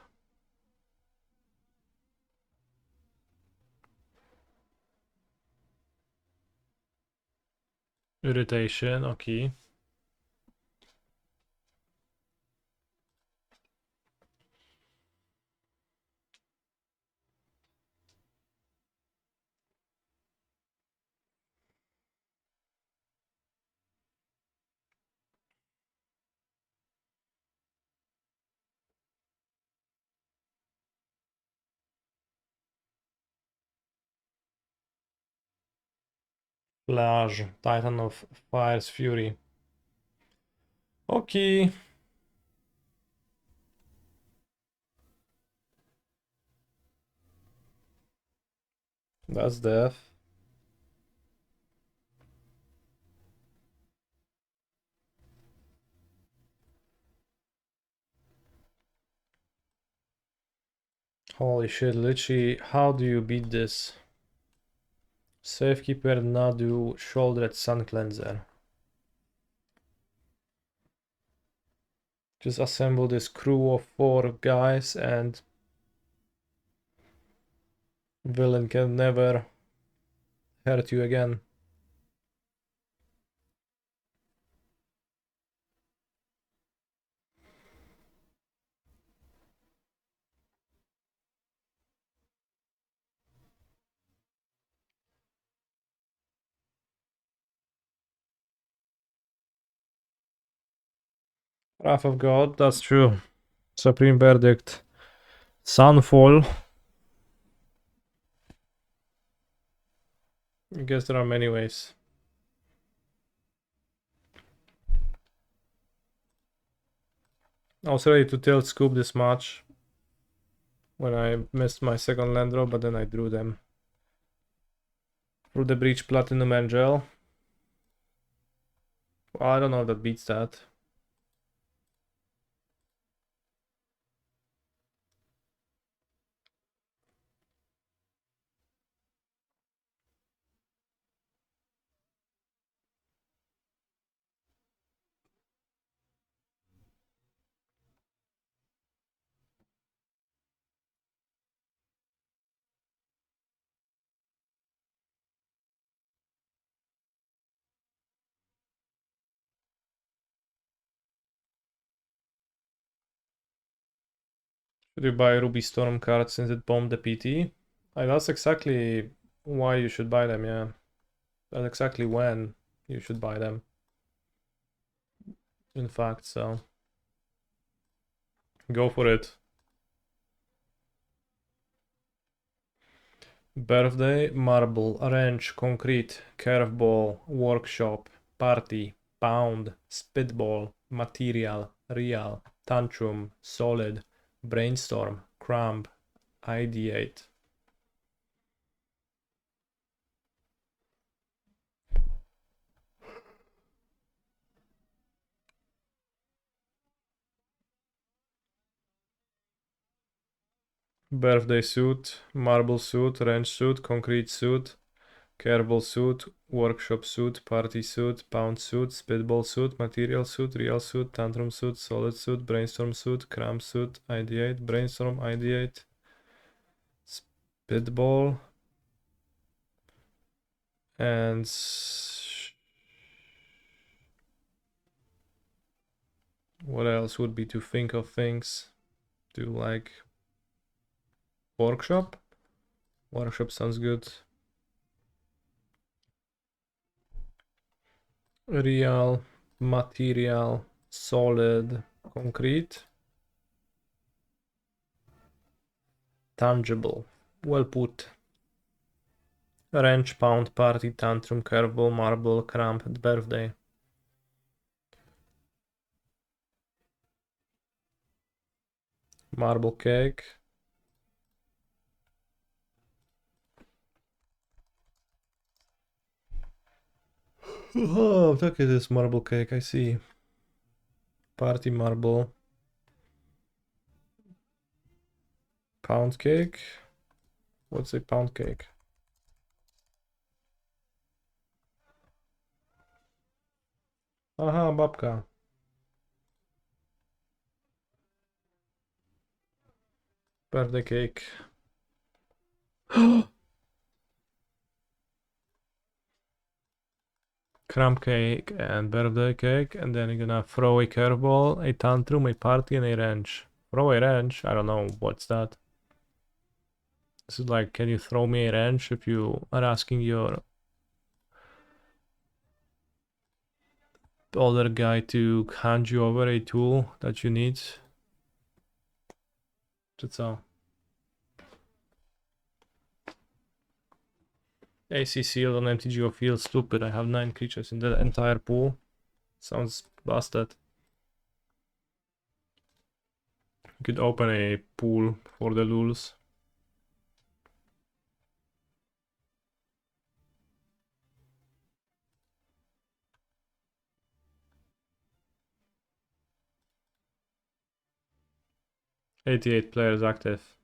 Irritation, okay. Flash, Titan of Fire's Fury. Okay. That's death. Holy shit, Lichy, how do you beat this? Safekeeper, Nadu, Shouldered Sun Cleanser. Just assemble this crew of 4 guys and villain can never hurt you again. Wrath of God, that's true. Supreme Verdict. Sunfall. I guess there are many ways. I was ready to tilt scoop this match when I missed my second land draw, but then I drew them through the Breach Platinum Angel. Well, I don't know if that beats that. Should you buy Ruby Storm cards since it bombed the PT? That's exactly why you should buy them, yeah. That's exactly when you should buy them. In fact, so go for it. Birthday, Marble, Wrench, Concrete, Curveball, Workshop, Party, Pound, Spitball, Material, Real, Tantrum, Solid, Brainstorm, Cramp, Ideate. Birthday Suit, Marble Suit, Wrench Suit, Concrete Suit, Curveball Suit, Workshop Suit, Party Suit, Pound Suit, Spitball Suit, Material Suit, Real Suit, Tantrum Suit, Solid Suit, Brainstorm Suit, Cramp Suit, Ideate, Brainstorm, Ideate, Spitball, and what else would be to think of things? Do like Workshop? Workshop sounds good. Real, Material, Solid, Concrete. Tangible. Well put. Wrench, Pound, Party, Tantrum, Curveball, Marble, Cramp, Birthday. Marble Cake. Oh, look at this Marble Cake, I see. Party Marble. Pound Cake. What's a Pound Cake? Aha, babka. Birthday cake. Crumb cake and birthday cake, and then you're gonna throw a curveball, a tantrum, a party, and a wrench. Throw a wrench? I don't know, what's that? This is like, can you throw me a wrench if you are asking your older guy to hand you over a tool that you need? That's all. AC sealed on MTGO field, stupid. I have 9 creatures in the entire pool. Sounds busted. You could open a pool for the lulz. $88 players active.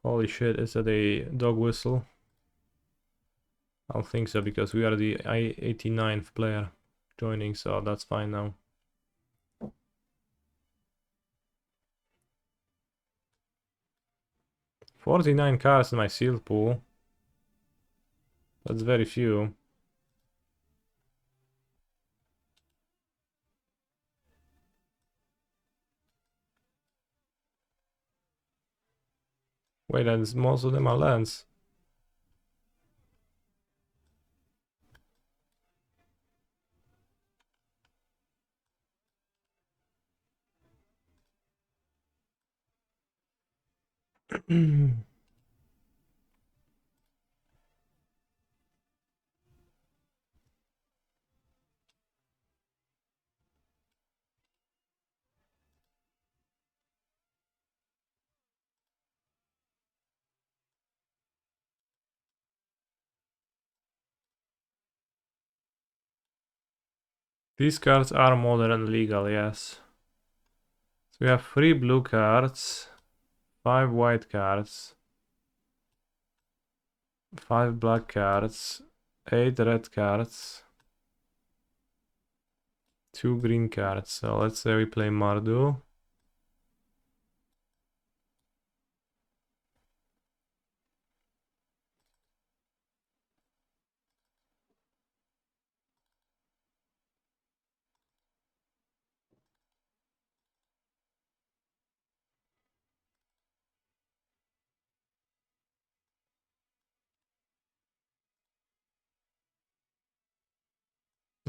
Holy shit, is that a dog whistle? I don't think so, because we are the 89th player joining, so that's fine now. $49 cards in my sealed pool. That's very few. Wait, and most of them are lands. These cards are modern legal, yes. So we have 3 blue cards, 5 white cards, 5 black cards, 8 red cards, 2 green cards. So let's say we play Mardu.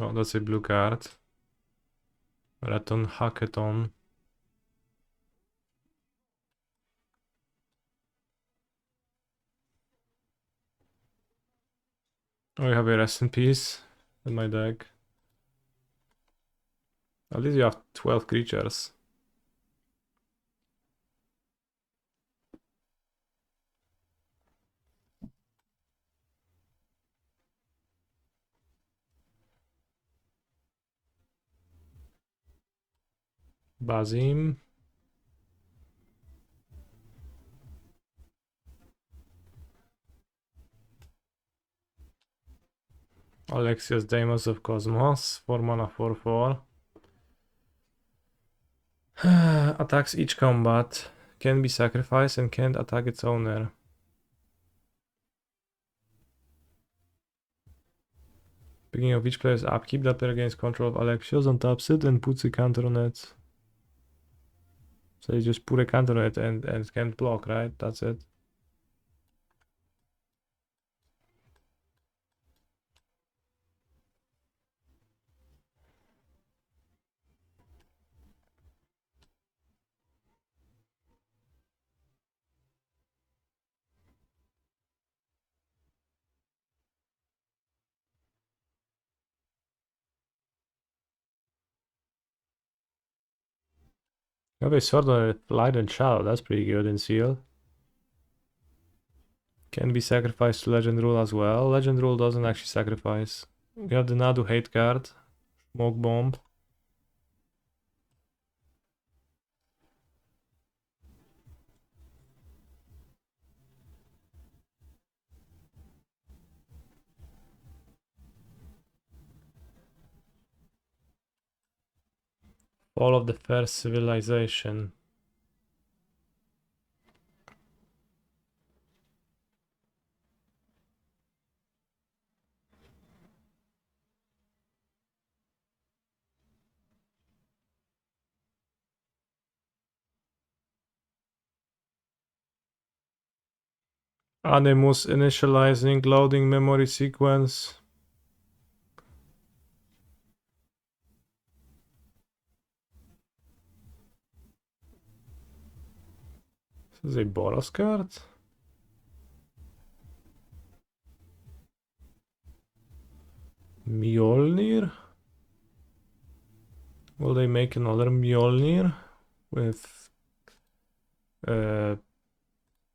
Oh, that's a blue card. Raton Hackathon. Oh, you have a rest in peace in my deck. At least you have 12 creatures. Bazim. Alexios Deimos of Cosmos. 4 mana 4/4. Attacks each combat. Can be sacrificed and can't attack its owner. Beginning of each player's upkeep, that player gains control of Alexios, untaps it and puts a counter on it. So you just put a counter on it and it can't block, right? That's it. You have a sword on it, light and shadow, that's pretty good in seal. Can be sacrificed to Legend Rule as well. Legend Rule doesn't actually sacrifice. You have the Nadu hate card. Smoke Bomb. All of the first civilization. Animus initializing loading memory sequence. This is a Boros card? Mjolnir? Will they make another Mjolnir with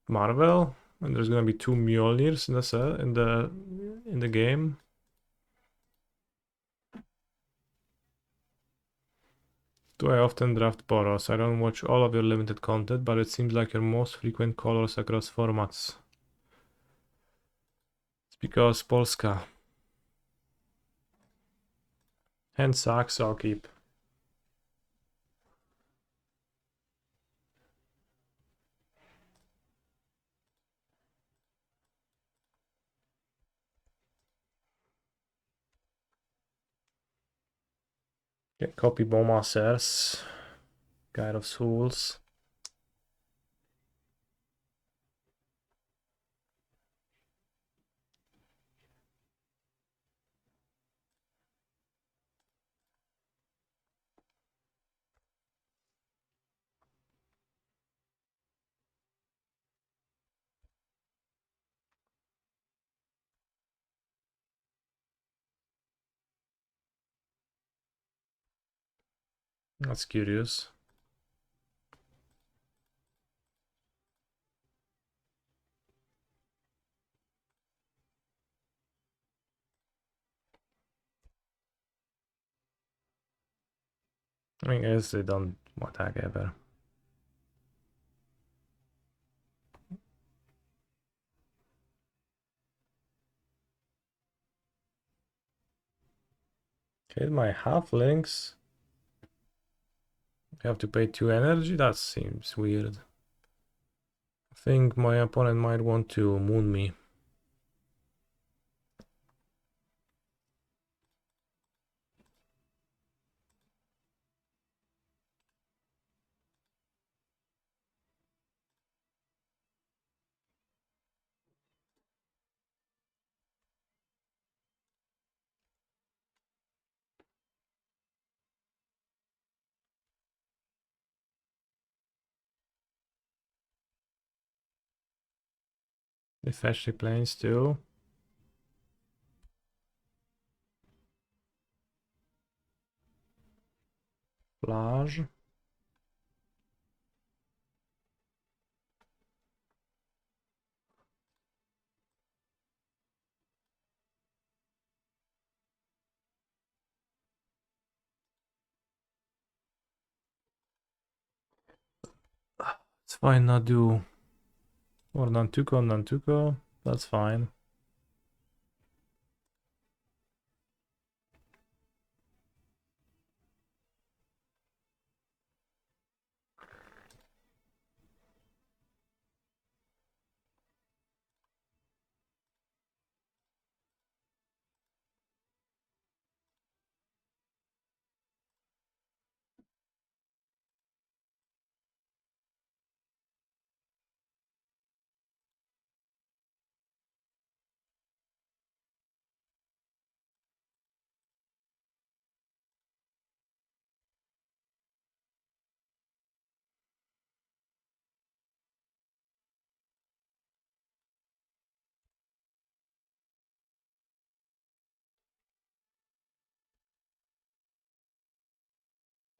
Marvel? And there's gonna be 2 Mjolnirs in the set in the game. Do I often draft Boros? I don't watch all of your limited content, but it seems like your most frequent colors across formats. It's because Polska. Hand sucks, I'll keep. Okay, copy Bomasters. Guide of Souls. That's curious. I guess they don't attack ever. Okay, my halflings. I have to pay 2 energy? That seems weird. I think my opponent might want to moon me. They fetch the planes too. Plage. It's fine, Nadu. Or Nantuko, Nantuko. That's fine.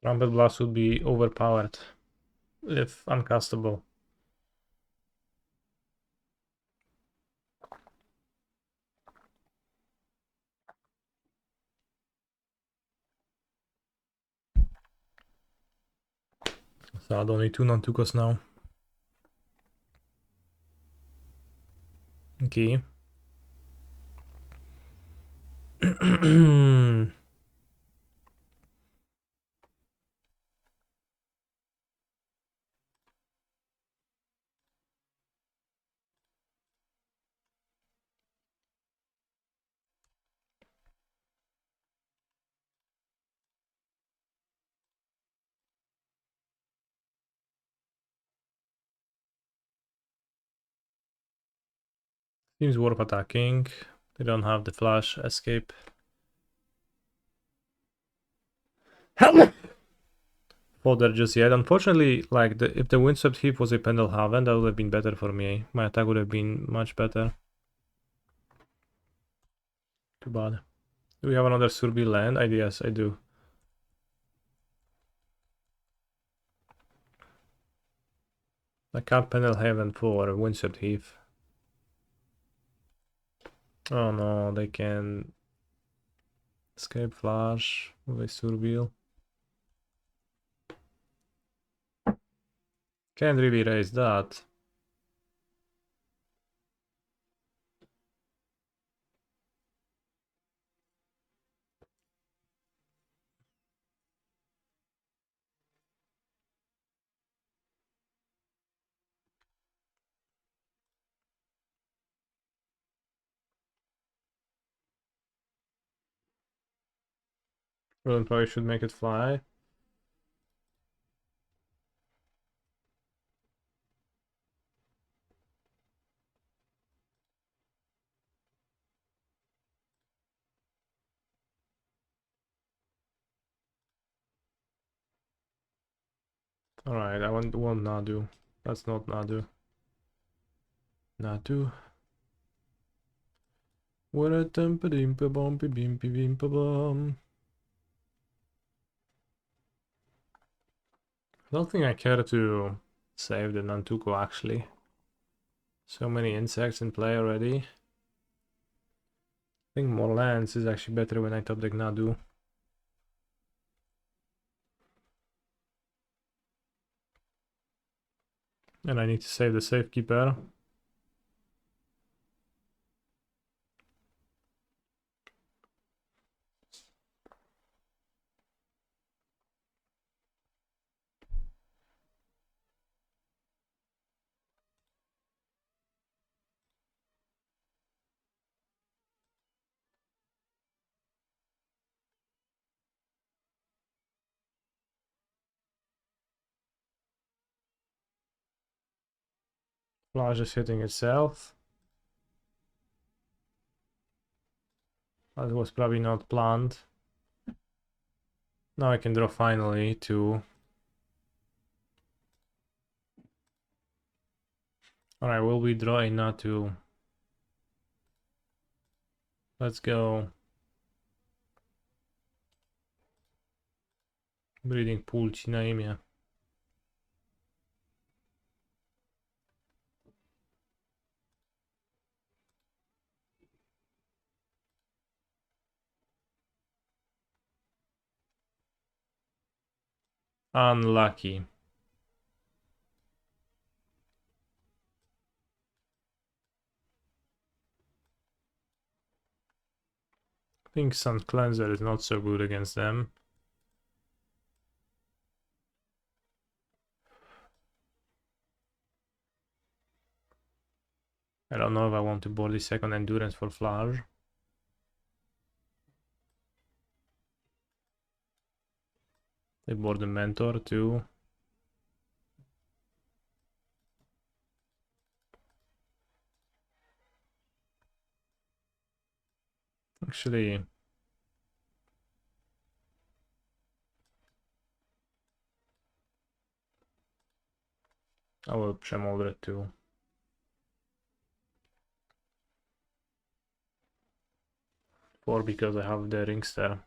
Trumpet Blast would be overpowered if uncastable. So I'd only 2 Nantukos now. Okay. Seems worth attacking. They don't have the flash escape. Fodder just yet. Unfortunately, like if the windswept heap was a Pendelhaven, that would have been better for me. My attack would have been much better. Too bad. Do we have another Surbi land? Yes, I do. I can't Pendelhaven for windswept heath. Oh no, they can escape flash with a Surville. Can't really raise that. Well, probably should make it fly. Alright, I want Nadu. That's not Nadu. Nadu. What a temper dimper bumpy bimpy bimper bum. I don't think I care to save the Nantuko actually. So many insects in play already. I think more lands is actually better when I top deck Nadu. And I need to save the safekeeper. Flash is hitting itself. That was probably not planned. Now I can draw finally to... Alright, will we draw a Natu? Let's go. Breeding pool ci na imię. Unlucky. I think Sun Cleanser is not so good against them. I don't know if I want to board the second endurance for Flash. They board the mentor too. Actually, I will Premolder it too. Or because I have the Ringster.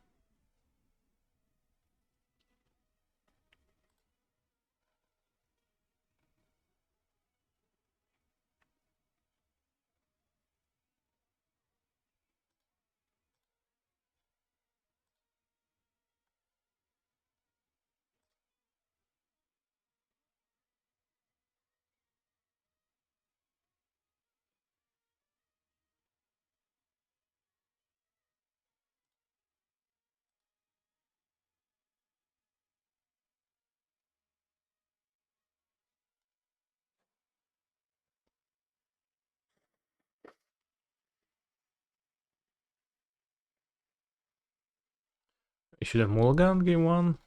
I should have Mulligan game 1.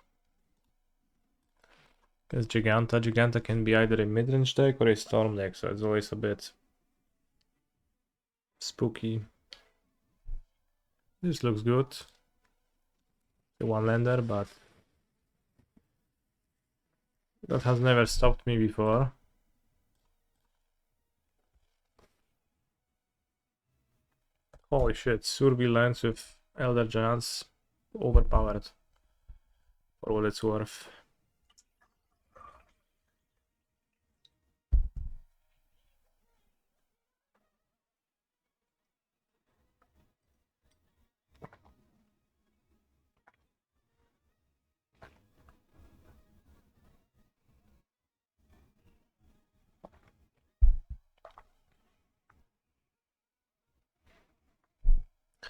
Because Giganta can be either a mid-range deck or a storm deck, so it's always a bit Spooky. This looks good. The one lander, but that has never stopped me before. Holy shit, Surveillance with Elder Giants. Overpowered. For what it's worth.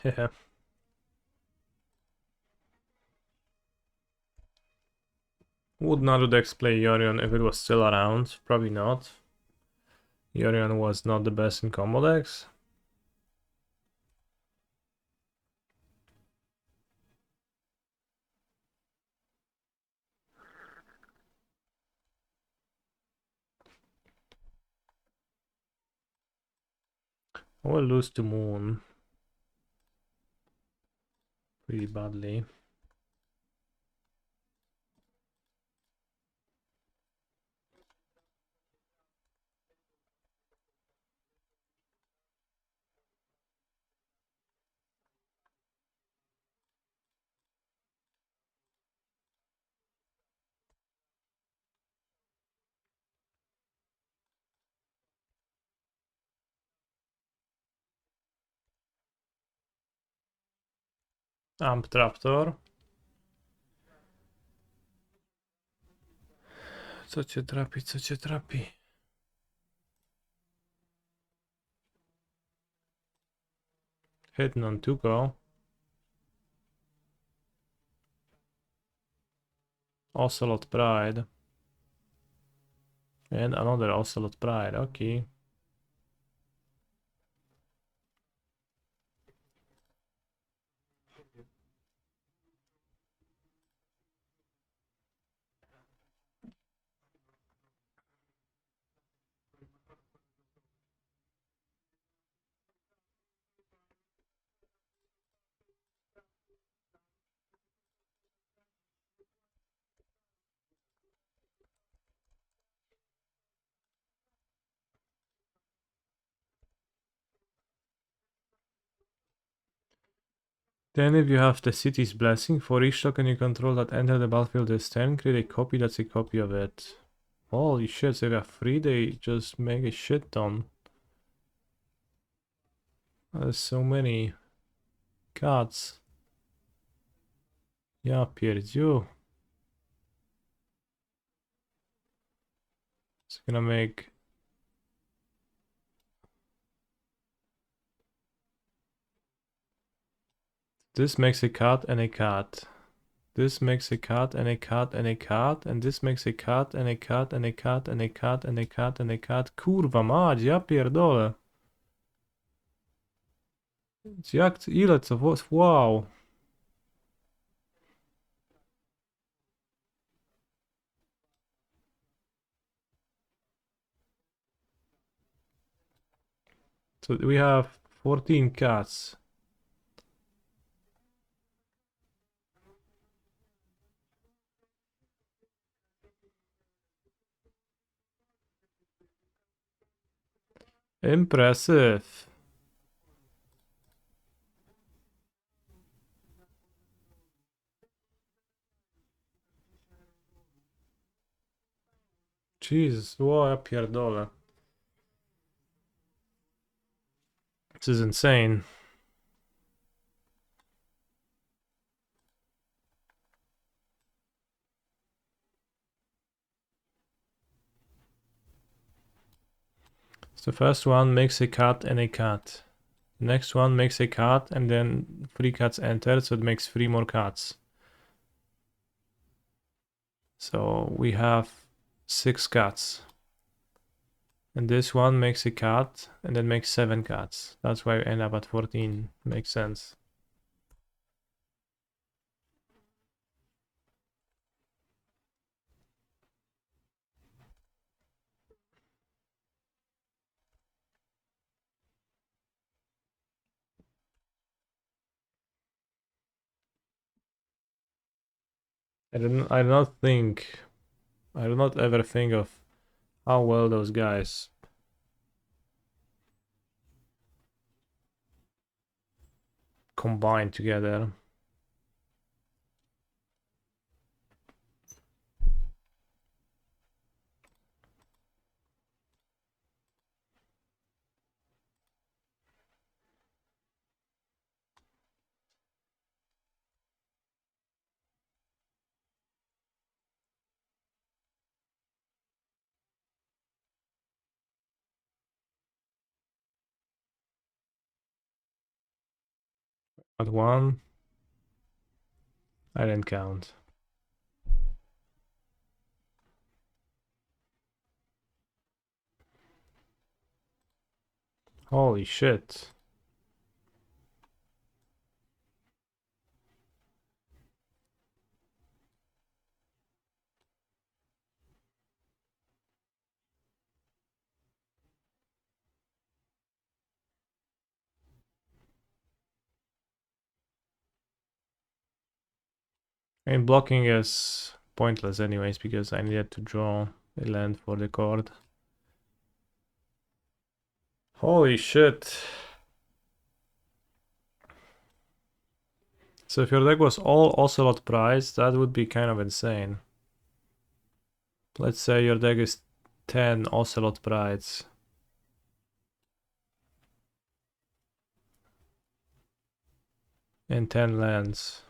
Yeah. Would Nadu decks play Yorion if it was still around? Probably not. Yorion was not the best in combo decks. I will lose to Moon. Pretty badly. Amp Traptor. Co cię trapi, co cię trapi? Hitting on Tuko. Ocelot Pride. And another Ocelot Pride, okay. Then if you have the City's Blessing, for each token you control that enter the battlefield this turn, create a copy that's a copy of it. Holy shit, so if you have 3, they just make a shit ton. There's so many cards. Ja pierdziu. It's gonna make... This makes a card and a card. This makes a card and a card and a card. And this makes a card and a card and a card and a card and a card and a card. Kurwa mać, ja pierdolę. Jak, ile co? Wow. So we have 14 cards. Impressive. Jesus, wow, ja pierdolę. This is insane. So the first one makes a card and a card. The next one makes a card and then 3 cards enter, so it makes 3 more cards. So we have 6 cards. And this one makes a card and then makes 7 cards. That's why we end up at 14. Makes sense. I do not ever think of how well those guys combine together. But one, I didn't count. Holy shit. And blocking is pointless anyways because I needed to draw a land for the card. Holy shit. So if your deck was all Ocelot prize, that would be kind of insane. Let's say your deck is 10 Ocelot prides. And 10 lands.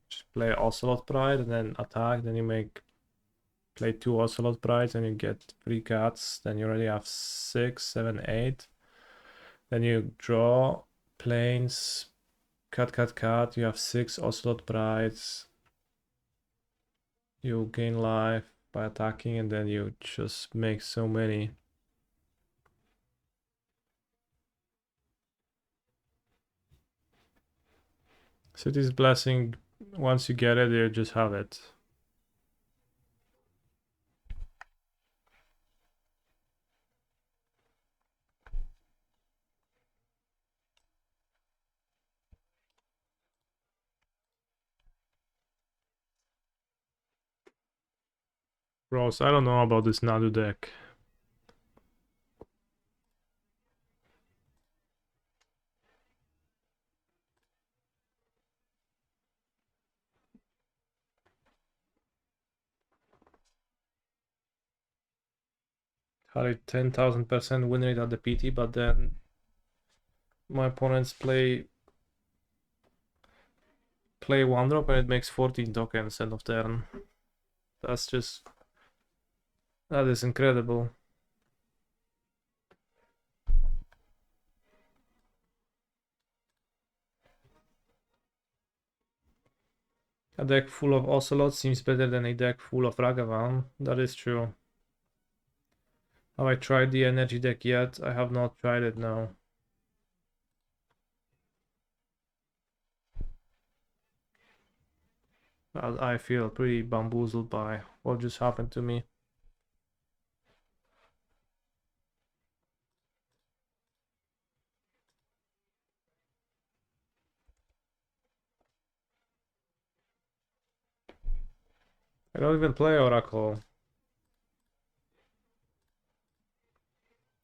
Just play Ocelot Pride and then attack, then you play 2 Ocelot Prides and you get 3 cards, then you already have 6, 7, 8. Then you draw planes, cut, you have 6 Ocelot Prides. You gain life by attacking and then you just make so many. City's Blessing, once you get it, you just have it. Bros, I don't know about this Nadu deck. Had a 10,000% win rate at the PT, but then my opponents play 1 drop and it makes 14 tokens end of turn. That is incredible. A deck full of Ocelot seems better than a deck full of Ragavan. That is true. Have I tried the energy deck yet? I have not tried it, no. I feel pretty bamboozled by what just happened to me. I don't even play Oracle.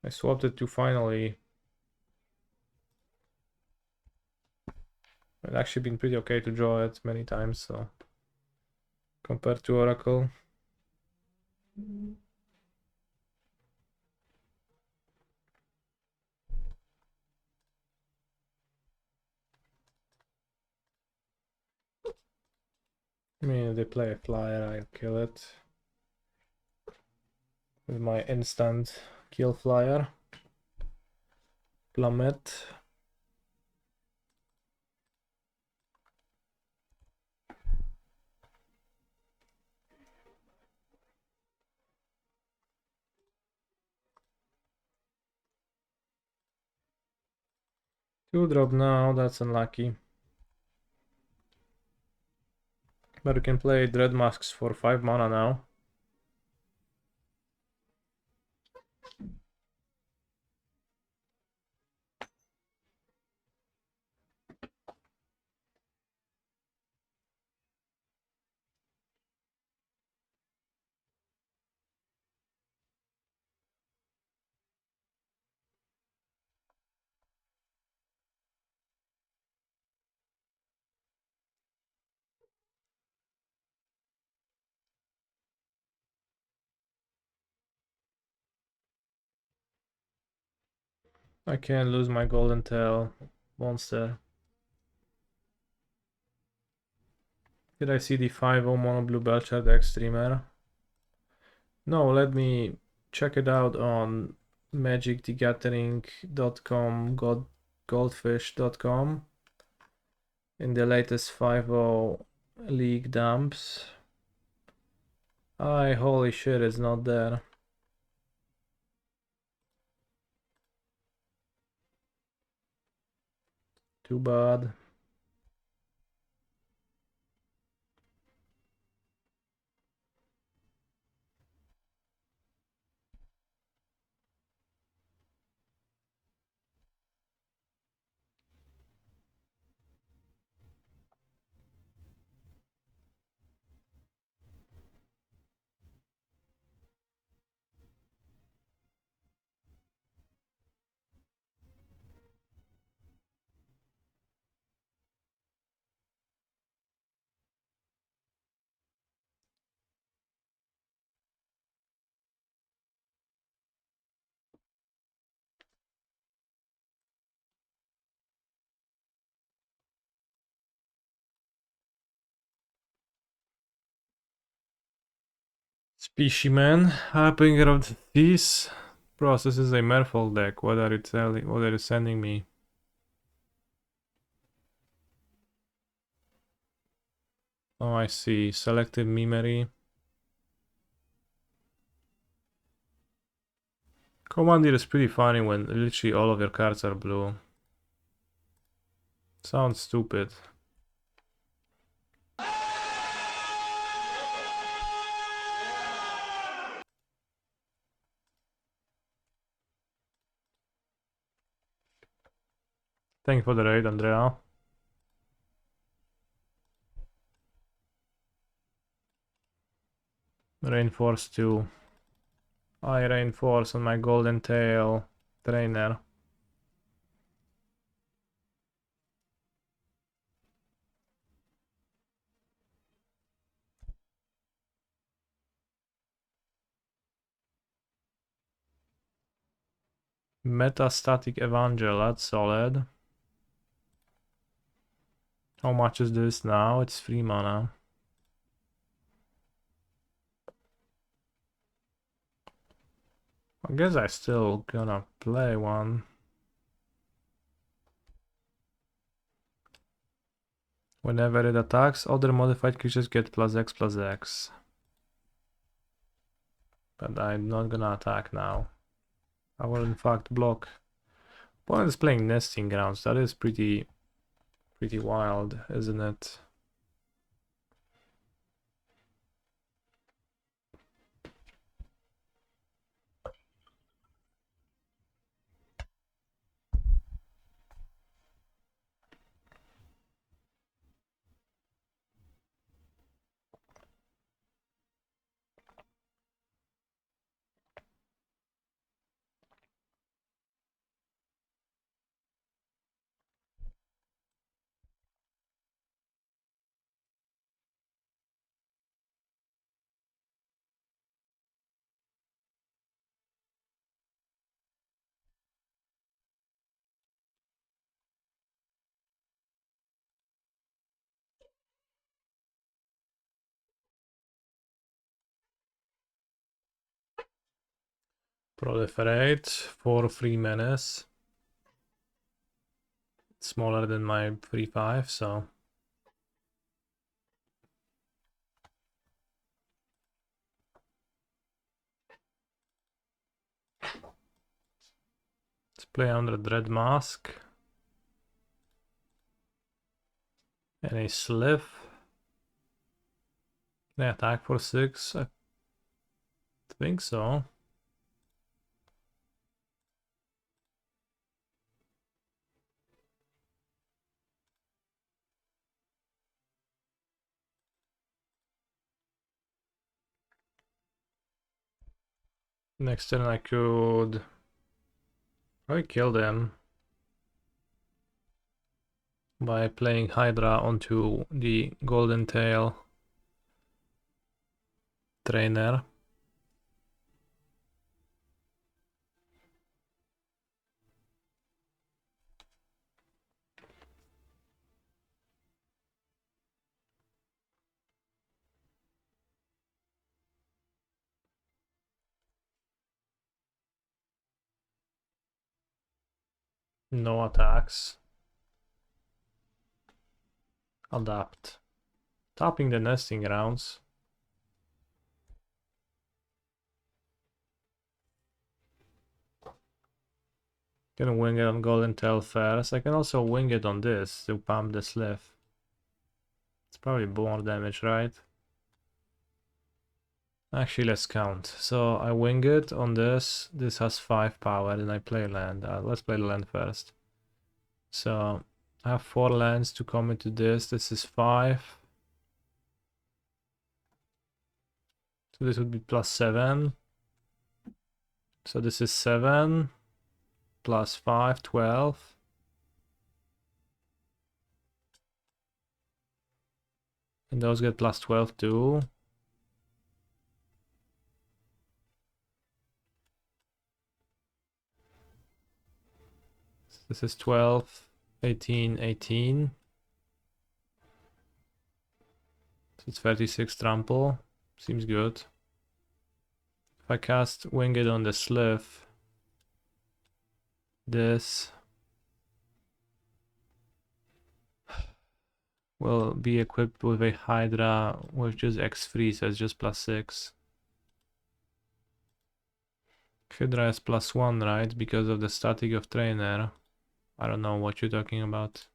I swapped it to finally. It's actually been pretty okay to draw it many times, so compared to Oracle. I mean, if they play a flyer, I'll kill it with my instant kill flyer. Plummet. Two drop now, that's unlucky. But you can play Dread Masks for 5 mana now. I can't lose my golden tail monster. Did I see the 5-0 mono blue Belcher deck streamer? No, let me check it out on magicthegathering.com, goldfish.com in the latest 5-0 league dumps. Holy shit, it's not there. Too bad. Specimen, Harbinger of the Thieves. Bros, this is a Merfolk deck. What are you sending me? Oh, I see. Selective Memory. Commander is pretty funny when literally all of your cards are blue. Sounds stupid. Thank you for the raid, Andrea. Reinforce 2. I reinforce on my golden tail trainer. Metastatic Evangel, that's solid. How much is this now? It's 3 mana. I guess I still gonna play one. Whenever it attacks, other modified creatures get +X/+X. But I'm not gonna attack now. I will in fact block. Opponent is playing Nesting Grounds. That is pretty wild, isn't it? Proliferate for 3 menace. Smaller than my 3/5, so. Let's play under Dread Mask. And a Sliff. Can I attack for 6? I think so. Next turn I could probably kill them by playing Hydra onto the Golden Tail trainer. No attacks. Adapt. Tapping the nesting grounds. Can wing it on Golden Tail first. I can also wing it on this to pump the Sliff. It's probably more damage, right? Actually, let's count. So I wing it on this. This has 5 power, then I play land. Let's play the land first. So I have 4 lands to come into this. This is 5. So this would be plus 7. So this is 7. Plus 5, 12. And those get plus 12 too. This is 12, 18, 18. So it's 36 trample. Seems good. If I cast Wing It on the Sliff, this will be equipped with a Hydra with just X3, so it's just plus 6. Hydra is plus 1, right? Because of the static of Trainer. I don't know what you're talking about.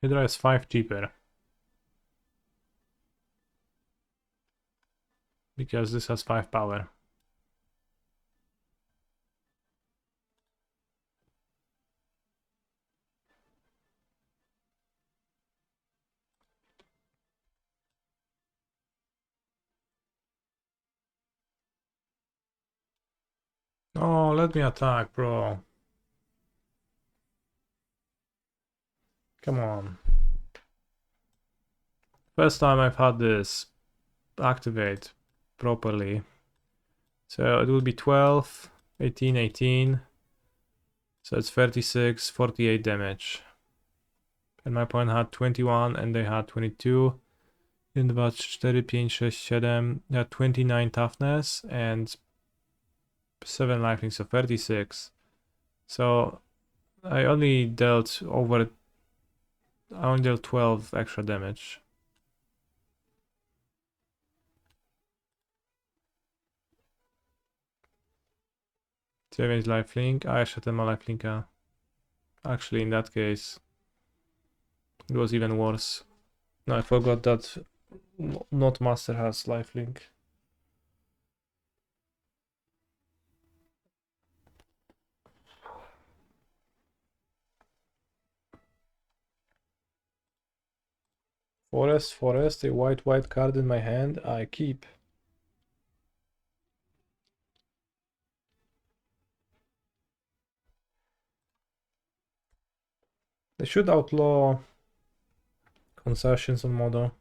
Hydra is 5 cheaper. Because this has 5 power. Oh, let me attack, bro. Come on. First time I've had this activate properly. So it will be 12, 18, 18. So it's 36, 48 damage. And my opponent had 21 and they had 22. In the batch 4, 5, 6, 7. They had 29 toughness and 7 lifelink, so 36. So I only dealt 12 extra damage. Savage lifelink. I shot him a lifelinka. Actually, in that case, it was even worse. No, I forgot that not Master has lifelink. Forest, a white card in my hand, I keep. They should outlaw concessions on Modo.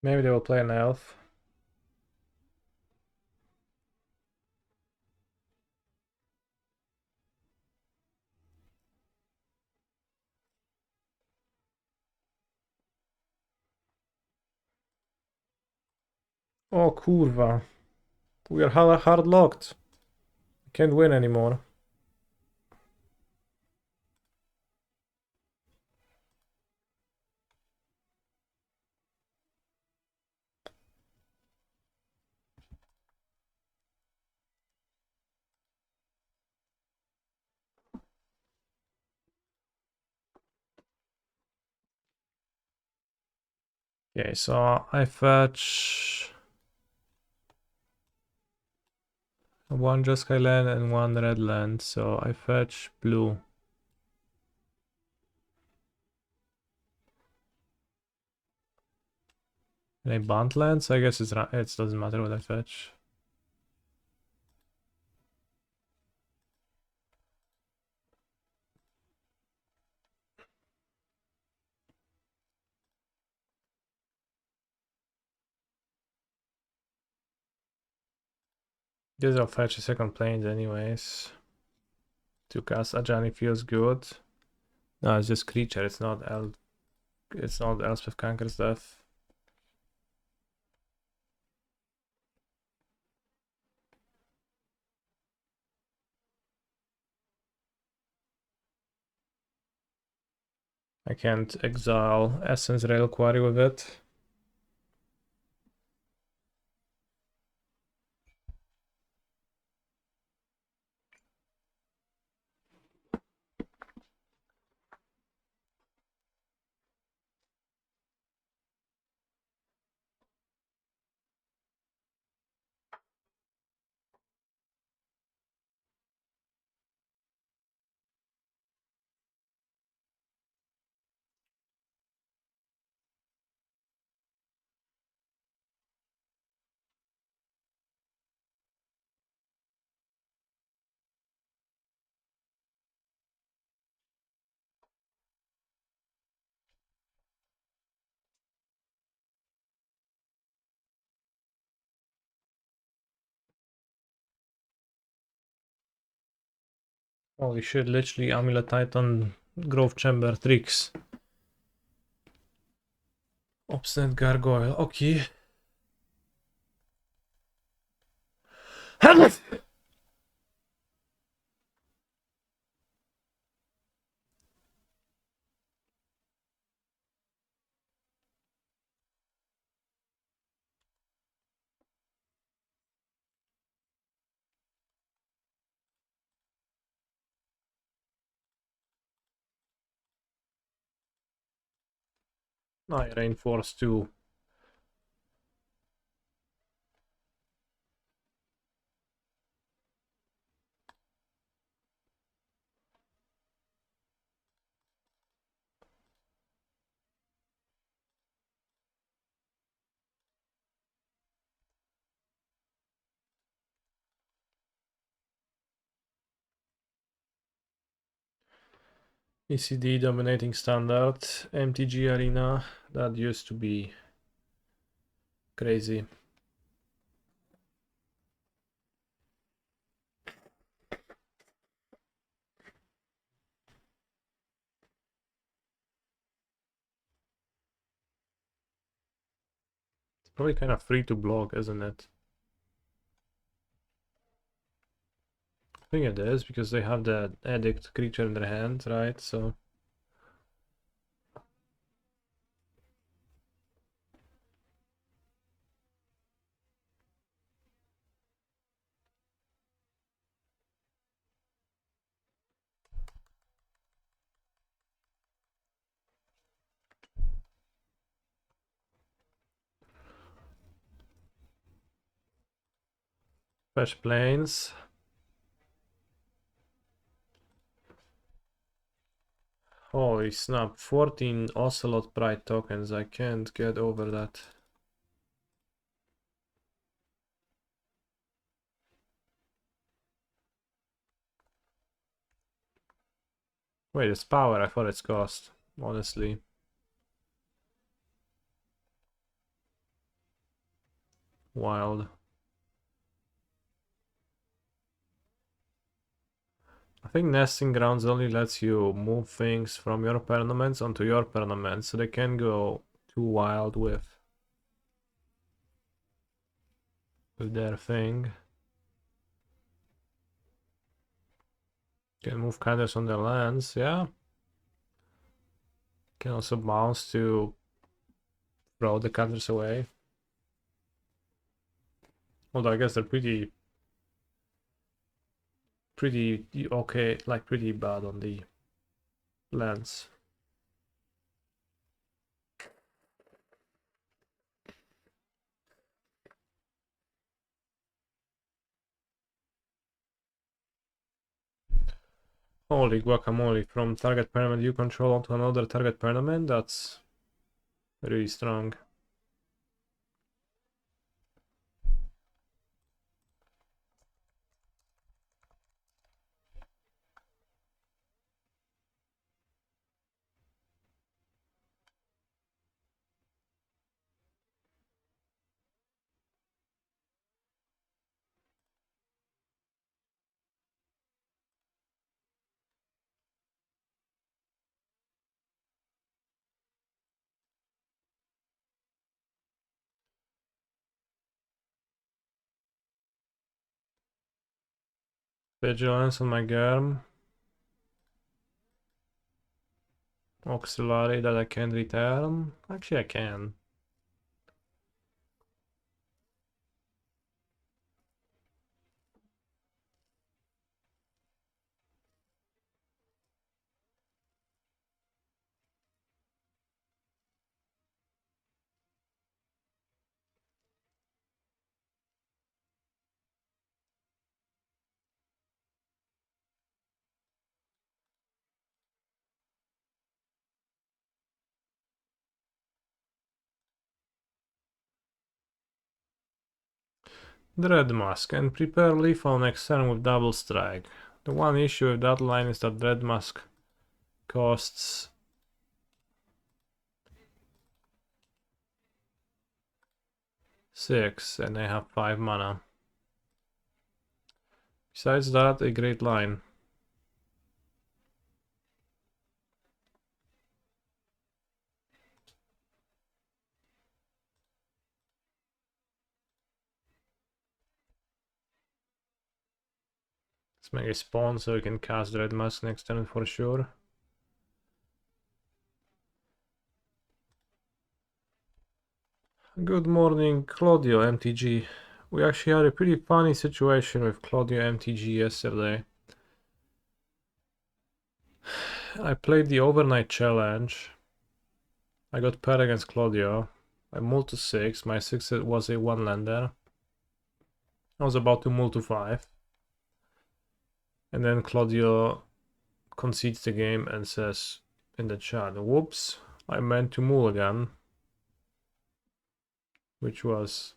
Maybe they will play an elf. Oh kurwa. We are hard locked. Can't win anymore. Okay, so I fetch one Jeskai land and one red land, so I fetch blue. Can I bond lands? I guess it doesn't matter what I fetch. Guess I'll fetch a second plane anyways. To cast Ajani feels good. No, it's just creature, it's not Elspeth Conquers Death. I can't exile Essence Reliquary with it. Holy shit, literally Amulet Titan Grove Chamber tricks. Obstinate Gargoyle, okay. I reinforce too. ECD dominating standard, MTG arena, that used to be crazy. It's probably kind of free to block, isn't it? I think it is, because they have the addict creature in their hand, right? So fetch planes. Holy snap, 14 Ocelot Pride tokens, I can't get over that. Wait, it's power, I thought it's cost, honestly. Wild. I think nesting grounds only lets you move things from your permanents onto your permanents, so they can go too wild with their thing. Can move counters on their lands, yeah. Can also bounce to throw the counters away. Although I guess they're pretty okay, like pretty bad on the lands. Holy guacamole, from target permanent you control onto another target permanent, that's really strong. Vigilance on my Germ. Auxiliary that I can return. Actually I can. Dread Mask and prepare lethal next turn with double strike. The one issue with that line is that Dread Mask costs 6 and I have 5 mana. Besides that, a great line. Let's make a spawn so we can cast Dread Mask next turn for sure. Good morning, Claudio MTG. We actually had a pretty funny situation with Claudio MTG yesterday. I played the overnight challenge. I got paired against Claudio. I mulled to 6. My 6 was a 1-lander. I was about to mull to 5. And then Claudio concedes the game and says in the chat, whoops, I meant to mull again. Which was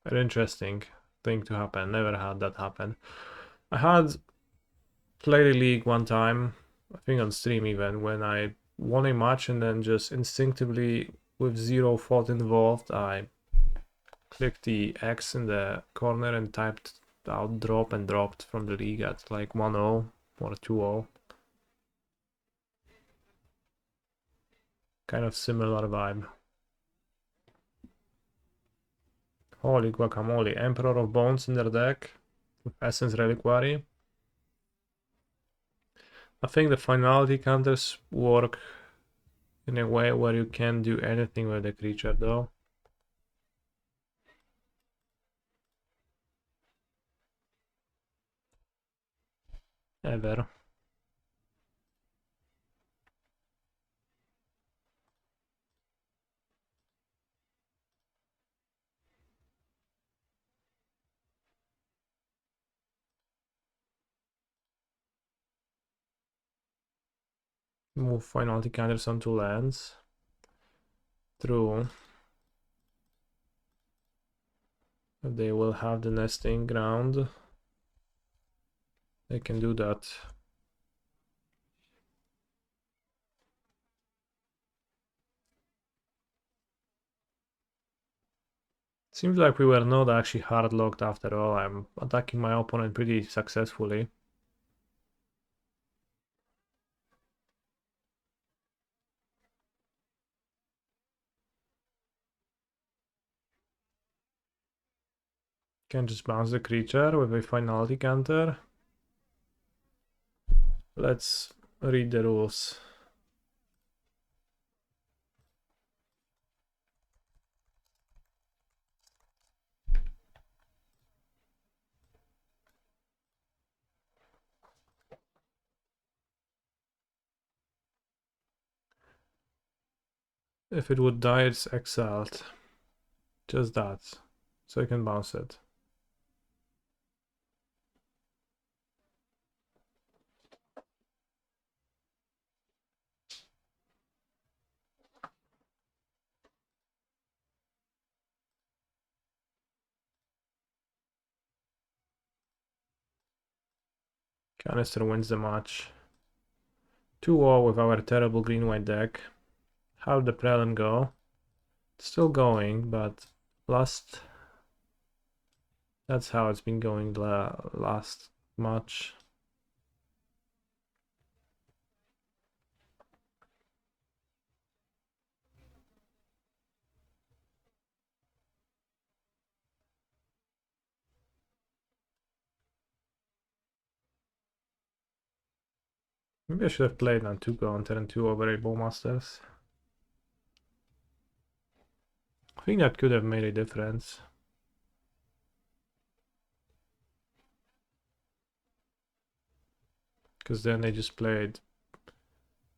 an interesting thing to happen. Never had that happen. I had played a league one time, I think on stream even, when I won a match and then just instinctively, with zero thought involved, I clicked the X in the corner and typed out drop and dropped from the league at like 1-0 or 2-0. Kind of similar vibe. Holy guacamole, Emperor of Bones in their deck with Essence Reliquary. I think the finality counters work in a way where you can't do anything with the creature though. Ever. Move finality counters onto lands. True. They will have the nesting ground. They can do that. Seems like we were not actually hard locked after all. I'm attacking my opponent pretty successfully. Can just bounce the creature with a finality counter. Let's read the rules. If it would die, it's exiled. Just that. So I can bounce it. Canister wins the match. 2-0 with our terrible green-white deck. How did the Prelim go? Still going, but last... That's how it's been going the last match. Maybe I should have played on 2 counter and 2 over 8 Bowmasters. I think that could have made a difference. Because then they just played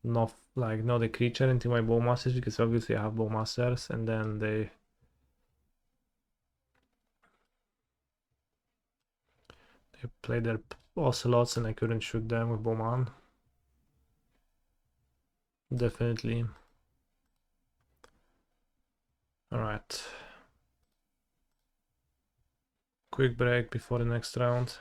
not a creature into my Bowmasters, because obviously I have Bowmasters, and then they played their Ocelots and I couldn't shoot them with Bowman. Definitely. Alright. Quick break before the next round.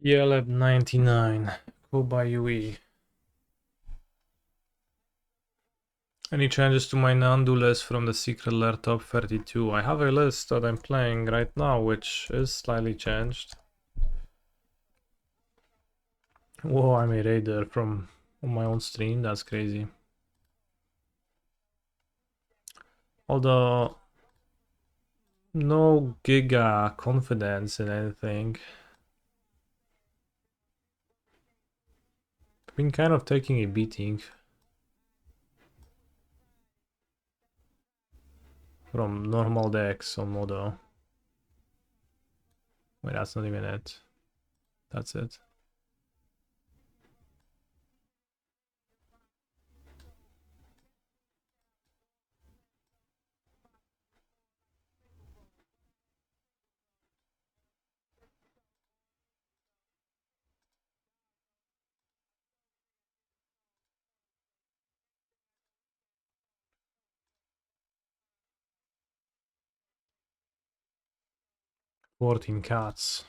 ELab 99. Koba UE. Any changes to my Nadu list from the secret lair top 32? I have a list that I'm playing right now, which is slightly changed. Whoa, I made raider from on my own stream, that's crazy. Although, no giga confidence in anything. I've been kind of taking a beating from normal decks on Modo. Wait, that's not even it. That's it. Fourteen cats.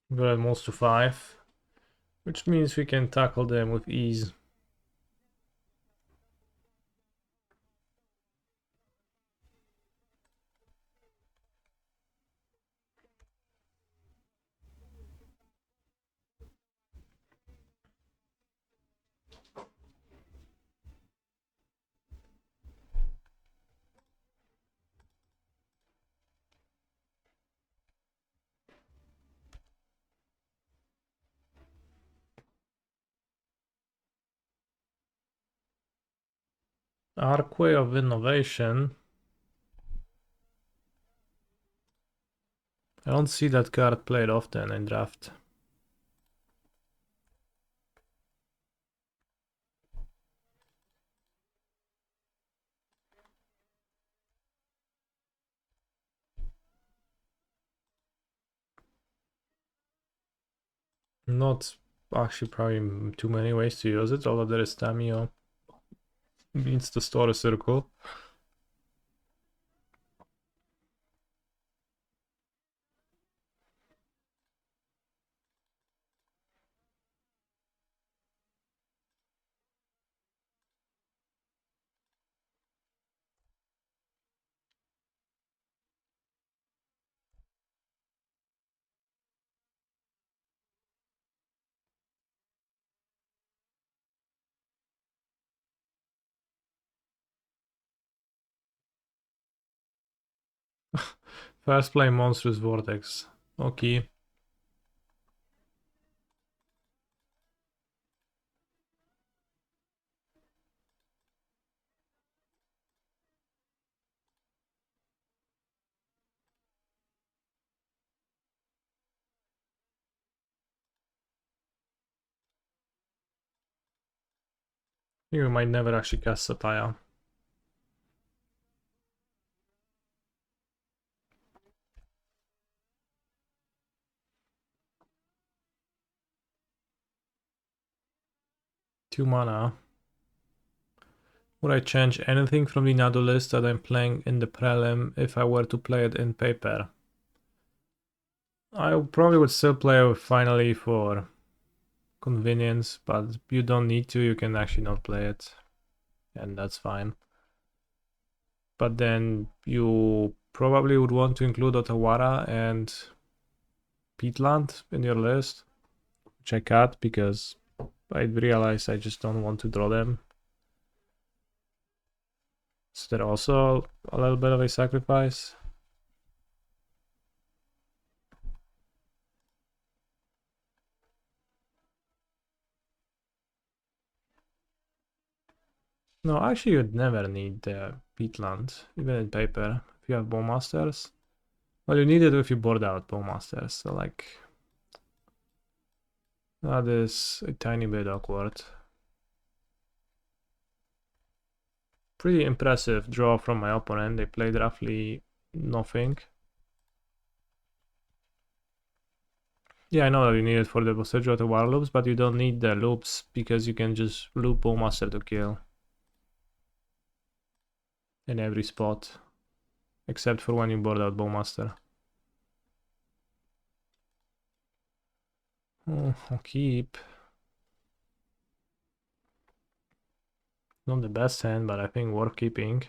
We're at most to 5, which means we can tackle them with ease. Archway of Innovation. I don't see that card played often in draft. Not actually probably too many ways to use it, although there is Tamio. Means to store a circle. First play Monstrous Vortex. Okay. You might never actually cast Satire. Two mana. Would I change anything from the Nadu list that I'm playing in the Prelim if I were to play it in paper? I probably would still play it finally for convenience, but you don't need to, you can actually not play it, and that's fine. But then you probably would want to include Otawara and Peatland in your list, which I cut because I realized I just don't want to draw them. Is that also a little bit of a sacrifice? No, actually you'd never need Peatland, even in paper, if you have Bowmasters. Well, you need it if you board out Bowmasters, so like... that is a tiny bit awkward. Pretty impressive draw from my opponent. They played roughly nothing. Yeah, I know that you need it for the Bosseggio to war loops, but you don't need the loops because you can just loop Bowmaster to kill. In every spot. Except for when you board out Bowmaster. Oh, I'll keep. Not the best hand, but I think worth keeping.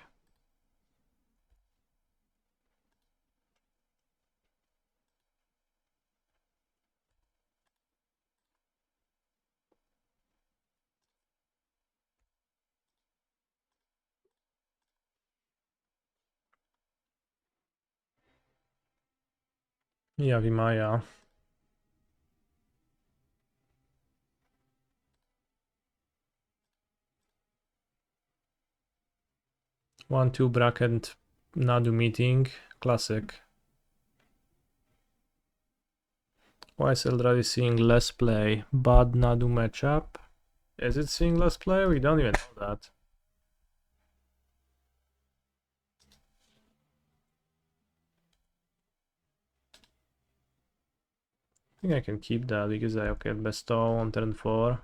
Yeah, Vimaya. One, two bracket Nadu meeting. Classic. Why is already seeing less play? Bad Nadu matchup. Is it seeing less play? We don't even know that. I think I can keep that because I can bestow on turn 4.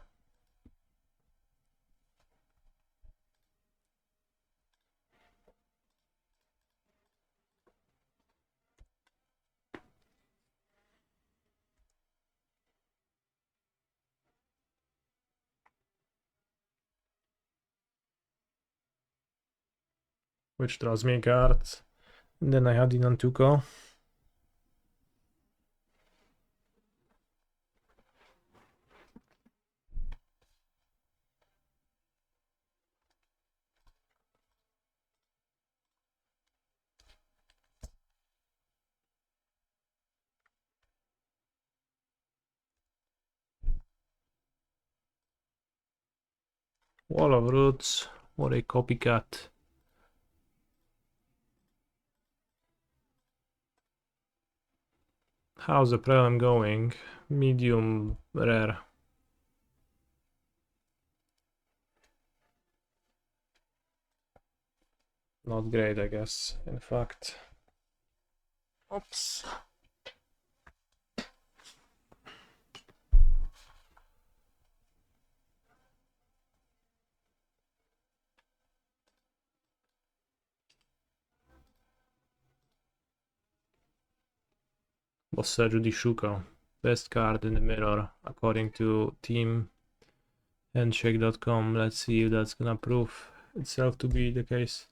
Which draws me a card. And then I had the Nantuko. Wall of Roots. What a copycat. How's the Prelim going? Medium rare. Not great, I guess, in fact. Oops. Bosseggio di Shuko. Best card in the mirror, according to teamhandshake.com. Let's see if that's gonna prove itself to be the case.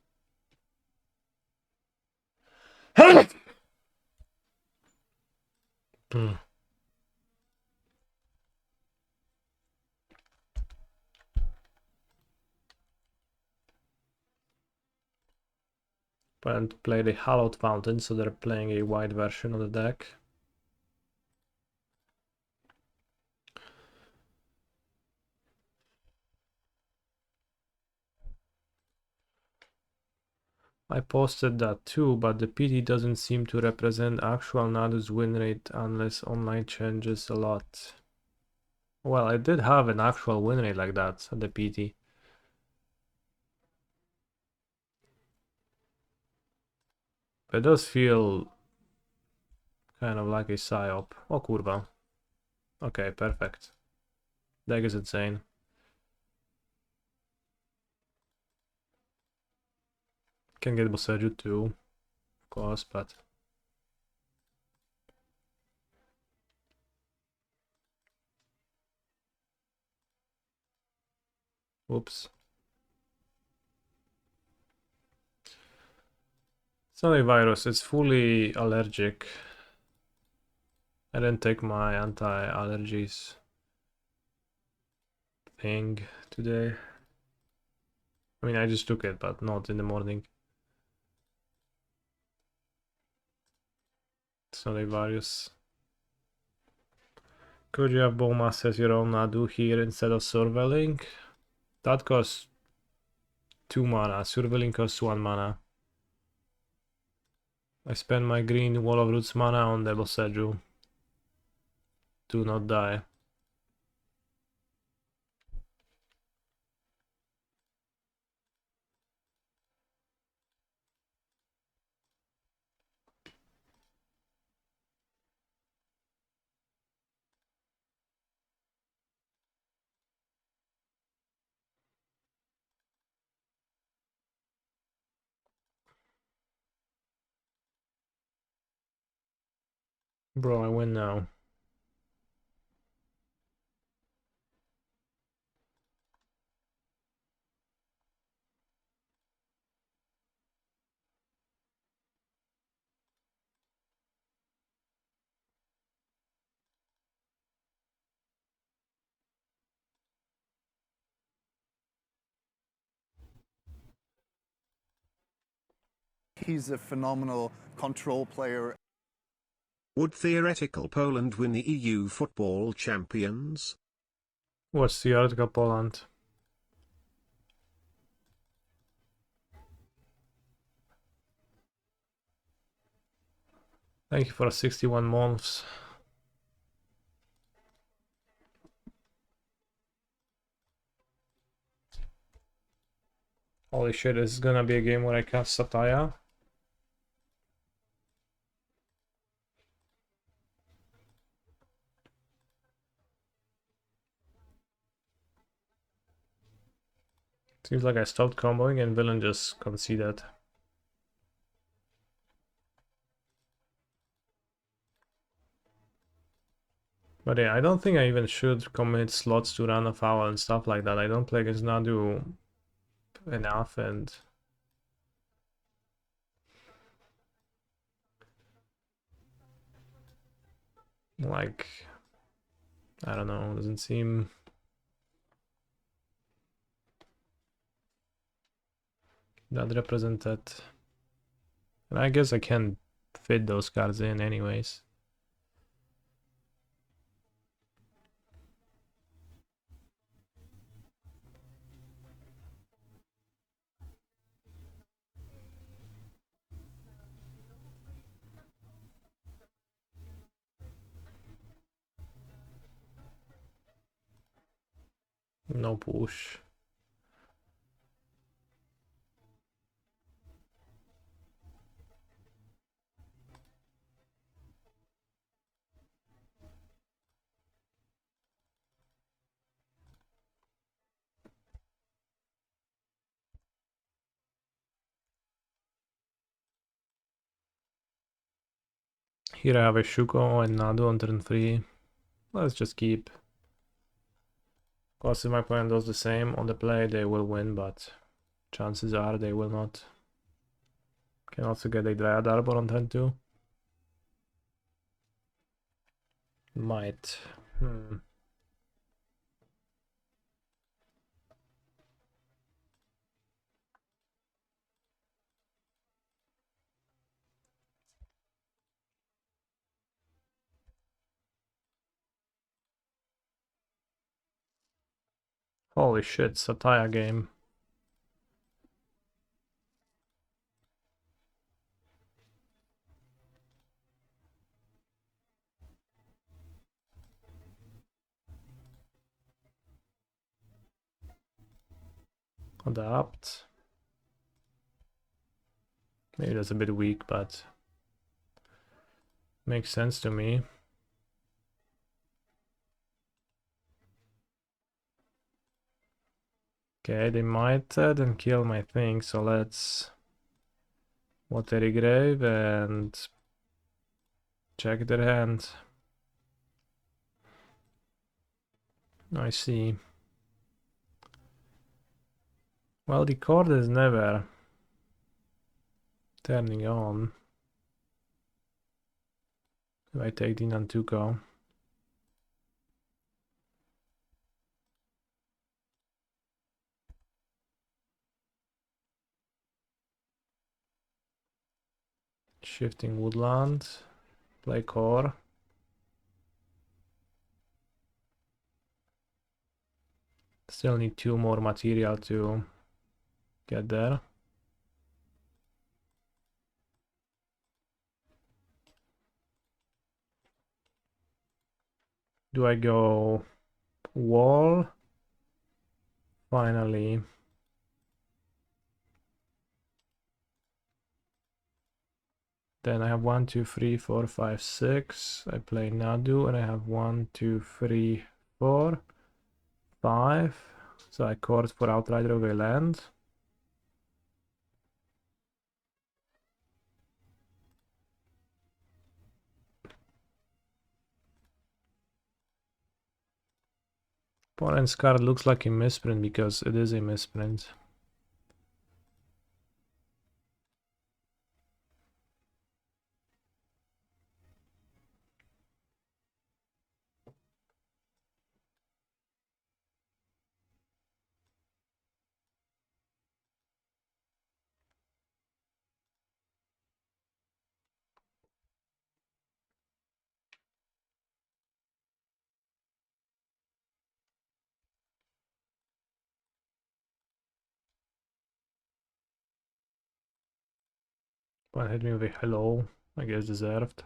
Opponent played a Hallowed Fountain, so they're playing a white version of the deck. I posted that too, but the PT doesn't seem to represent actual Nadu's win rate unless online changes a lot. Well, I did have an actual win rate like that at the PT. But it does feel kind of like a psyop. Oh kurwa. Okay, perfect. Deck is insane. Can get Bosseggio too, of course, but... Oops. It's not a virus, it's fully allergic. I didn't take my anti-allergies thing today. I mean, I just took it, but not in the morning. It's not a virus. Could you have Bowmaster as your own Nadu here instead of Surveilling? That costs 2 mana, Surveilling costs 1 mana. I spend my green Wall of Roots mana on the Bosseggio. Do not die. Bro, I win now. He's a phenomenal control player. Would theoretical Poland win the EU football champions? What's the article, Poland? Thank you for 61 months. Holy shit, this is gonna be a game where I cast Sataya. Seems like I stopped comboing and villain just conceded. But yeah, I don't think I even should commit slots to run a foul and stuff like that. I don't play against Nadu enough, and like, I don't know, doesn't seem that represented. And I guess I can fit those cards in anyways. No push. Here I have a Shuko and Nadu on turn 3. Let's just keep. Of course, if my opponent does the same on the play, they will win, but chances are they will not. Can also get a Dryad Arbor on turn 2. Might. Holy shit, Sataya game. Adapt. Maybe that's a bit weak, but makes sense to me. Okay, they might then kill my thing, so let's Watery Grave and check their hand. I see. Well, the cord is never turning on. If I take the Nantuko. Shifting Woodland. Play core. Still need 2 more material to get there. Do I go wall? Finally. Then I have 1, 2, 3, 4, 5, 6. I play Nadu and I have 1, 2, 3, 4, 5. So I court for Outrider of a land. Opponent's card looks like a misprint because it is a misprint. One hit me with a hello, I guess deserved.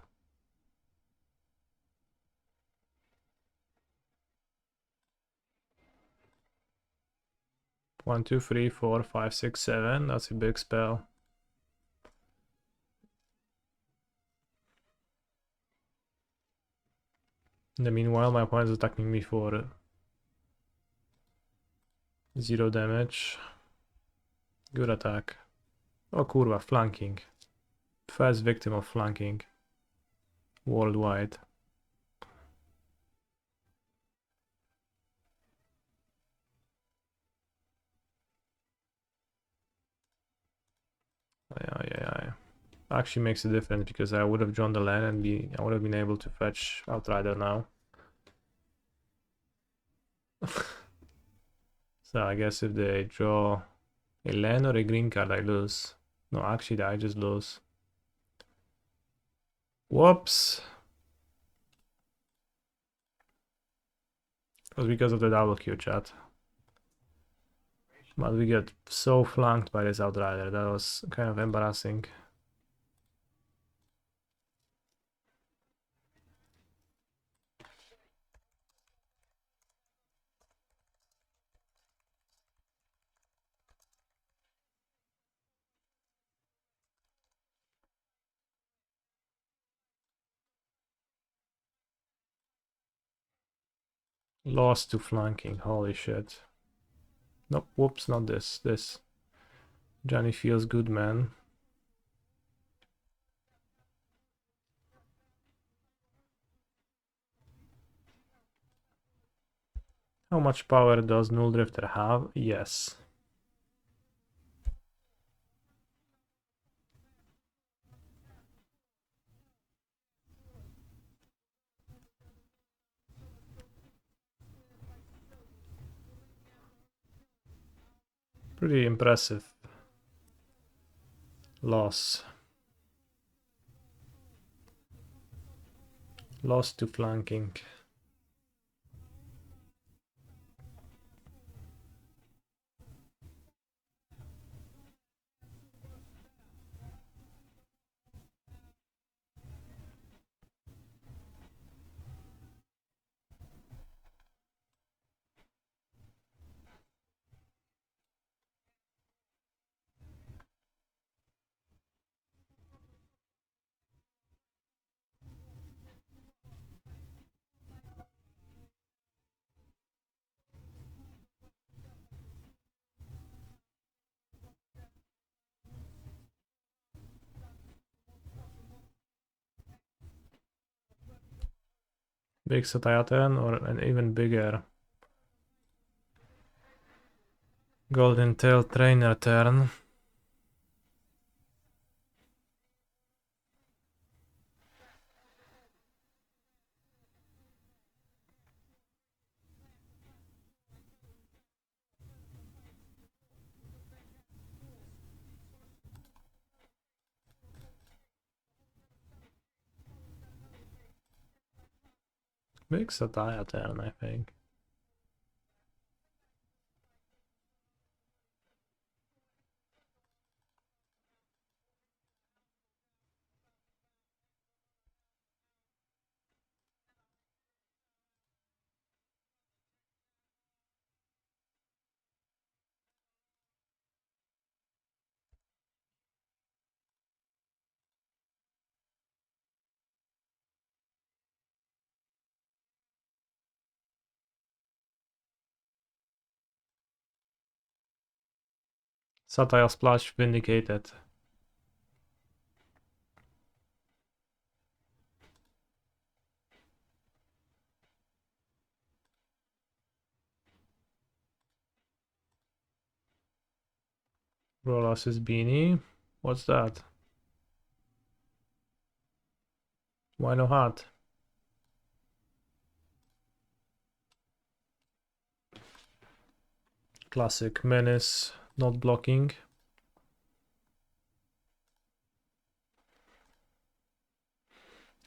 One, two, three, 4, 5, 6, 7. That's a big spell. In the meanwhile, my opponent is attacking me for 0 damage. Good attack. Oh kurwa, flanking. First victim of flanking. Worldwide. Yeah. Actually makes a difference because I would have drawn the land and I would have been able to fetch Outrider now. So I guess if they draw a land or a green card, I lose. No, actually I just lose. Whoops. It was because of the double Q, chat. But we get so flanked by this Outrider, that was kind of embarrassing. Lost to flanking, holy shit. Nope, whoops, not this, this. Johnny feels good, man. How much power does Null Drifter have? Yes. Pretty impressive. Loss. Loss to flanking. Big Sultai turn or an even bigger Golden Tail Trainer turn. Big Sultai turn, I think. Satire Splash vindicated. Rolas's beanie. What's that? Why no hat? Classic menace, not blocking.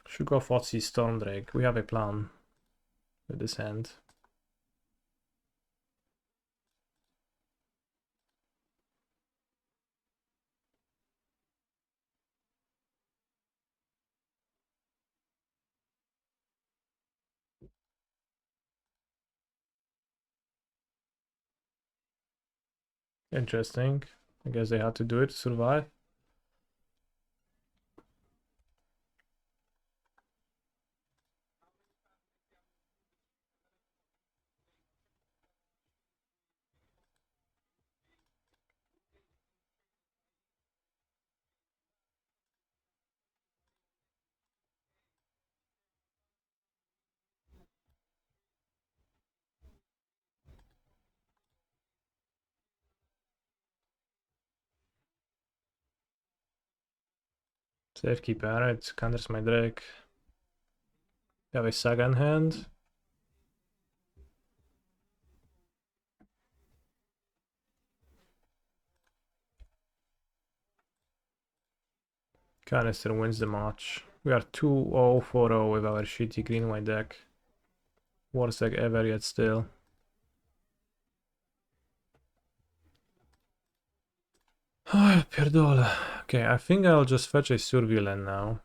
Should go Fotsy Stormdrake. We have a plan with this hand. Interesting. I guess they had to do it to survive. Safekeeper, it counters my Drake. We have a Saga in hand. Canister wins the match. We are 2-0, 4-0 with our shitty green-white deck. Worst deck ever yet still. Oh, pierdolę. Okay, I think I'll just fetch a Surveillant now.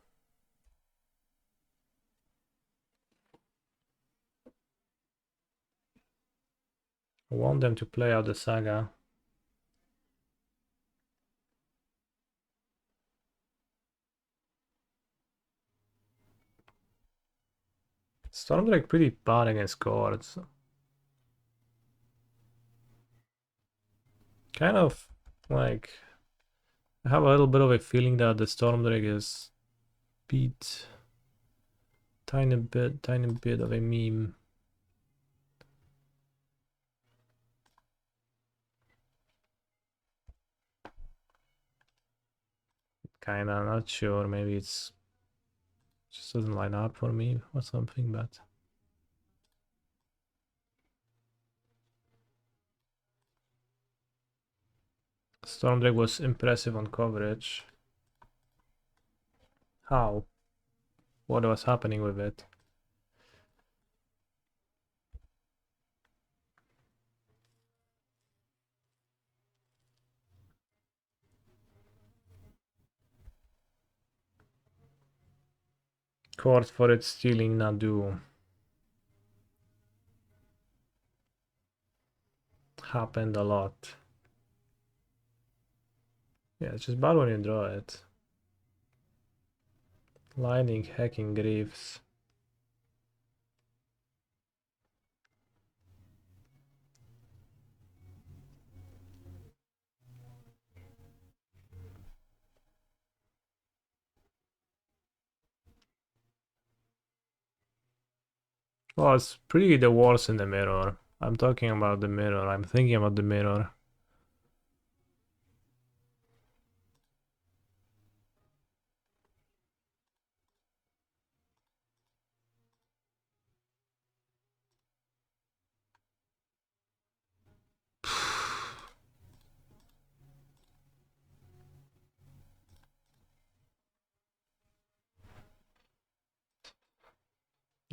I want them to play out the Saga. Stormdrake pretty bad against cards. Kind of like I have a little bit of a feeling that the Stormdrake is beat tiny bit of a meme. Kinda not sure, maybe it's just doesn't line up for me or something, but Stormdrake was impressive on coverage. How? What was happening with it? Court for it stealing Nadu. Happened a lot. Yeah, it's just bad when you draw it. Lightning, hacking, Greaves. Well, it's pretty the worst in the mirror. I'm talking about the mirror. I'm thinking about the mirror.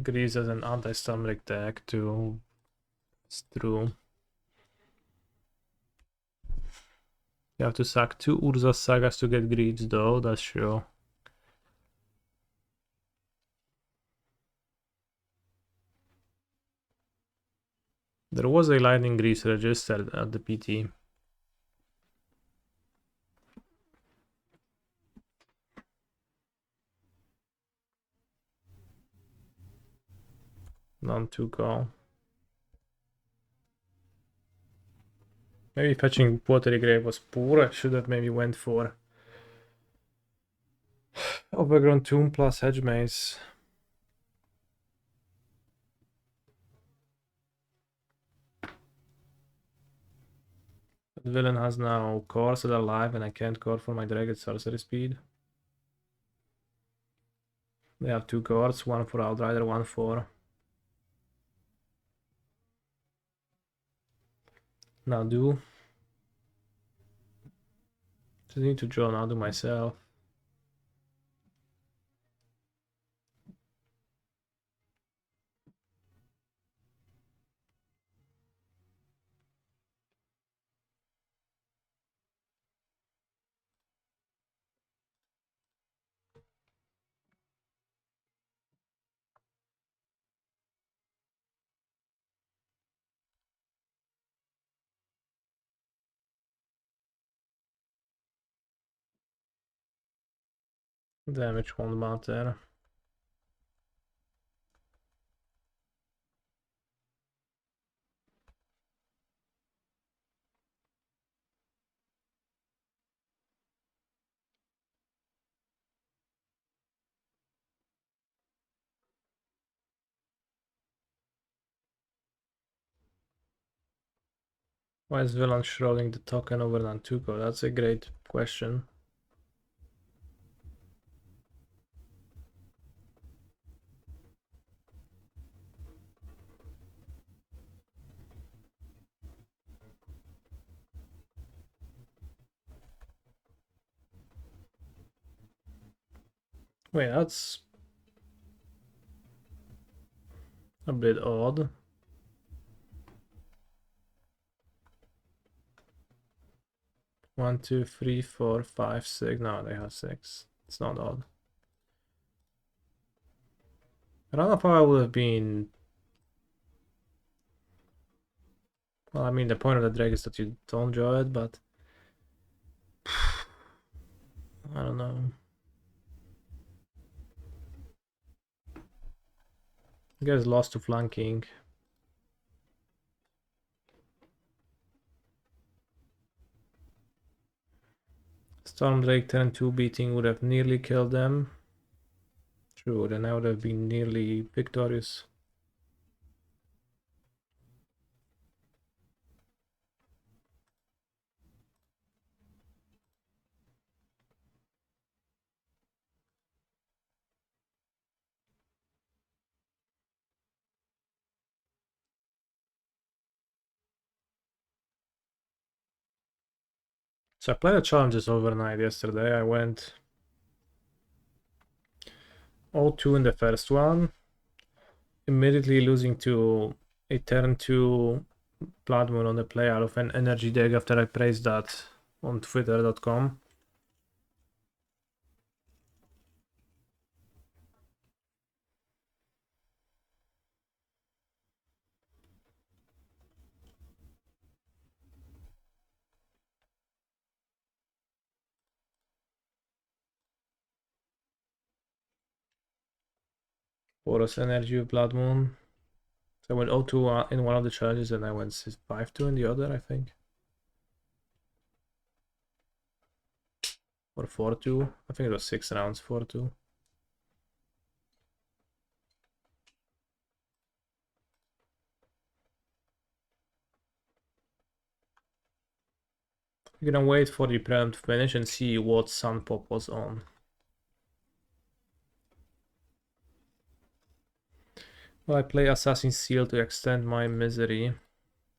Greaves as an anti-Stormdrake deck too. It's true. You have to sack 2 Urza Sagas to get Greaves though, that's true. There was a Lightning Greaves registered at the PT. None to go. Maybe fetching Watery Grave was poor. I should have maybe went for Overgrown Tomb plus Hedge Maze. The villain has now cores that are live and I can't core for my dragon sorcery speed. They have 2 cores, one for Outrider, one for Nadu. Just need to draw Nadu myself. Damage won't matter. Why is villain shrouding the token over Nantuko? That's a great question. Wait, that's a bit odd. One, two, three, four, five, six. No, they have 6. It's not odd. I don't know if I would have been. Well, I mean, the point of the drag is that you don't draw it, but I don't know. You guys lost to flanking. Storm Drake turn 2 beating would have nearly killed them. True, then I would have been nearly victorious. So I played the challenges overnight yesterday. I went 0-2 in the first one, immediately losing to a turn 2 Blood Moon on the play out of an energy deck after I praised that on twitter.com. Porous Energy of Blood Moon. So I went 0-2 in one of the challenges and I went 5-2 in the other, I think. Or 4-2. I think it was 6 rounds, 4-2. We're gonna wait for the prelim to finish and see what Sunpop was on. Well, I play Assassin's Seal to extend my misery.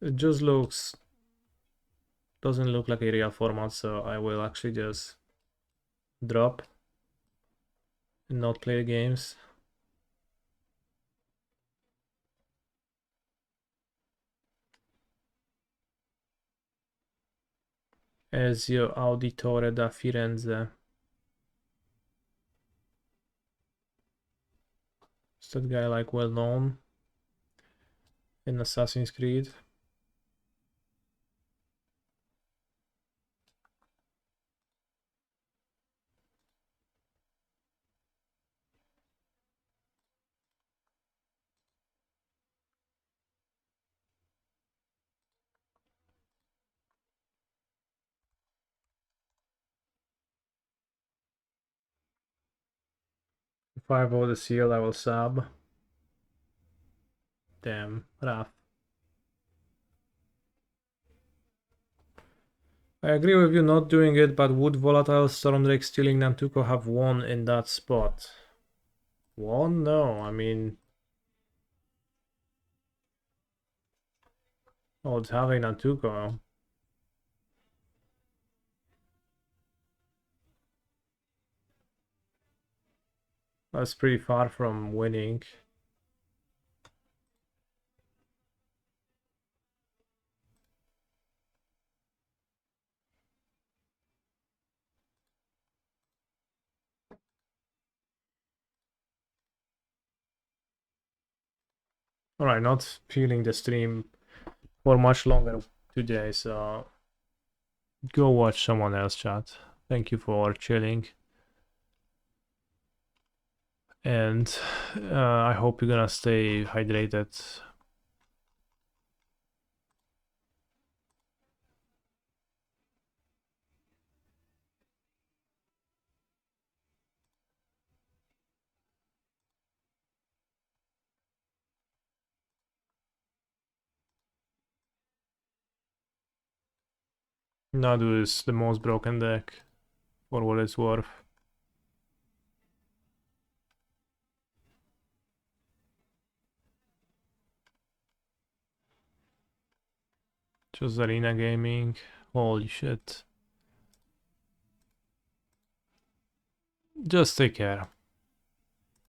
It just doesn't look like a real format, so I will actually just drop and not play the games. Ezio Auditore da Firenze. Is that guy like well known in Assassin's Creed? If I vote the seal, I will sub. Damn, rough. I agree with you not doing it, but would Volatile Stormdrake stealing Nantuko have won in that spot? Won? No, I mean... Oh, it's having Nantuko. That's pretty far from winning. Alright, not feeling the stream for much longer today, so go watch someone else chat. Thank you for chilling. And I hope you're gonna stay hydrated. Nadu is the most broken deck, for what it's worth. Just arena gaming. Holy shit. Just take care.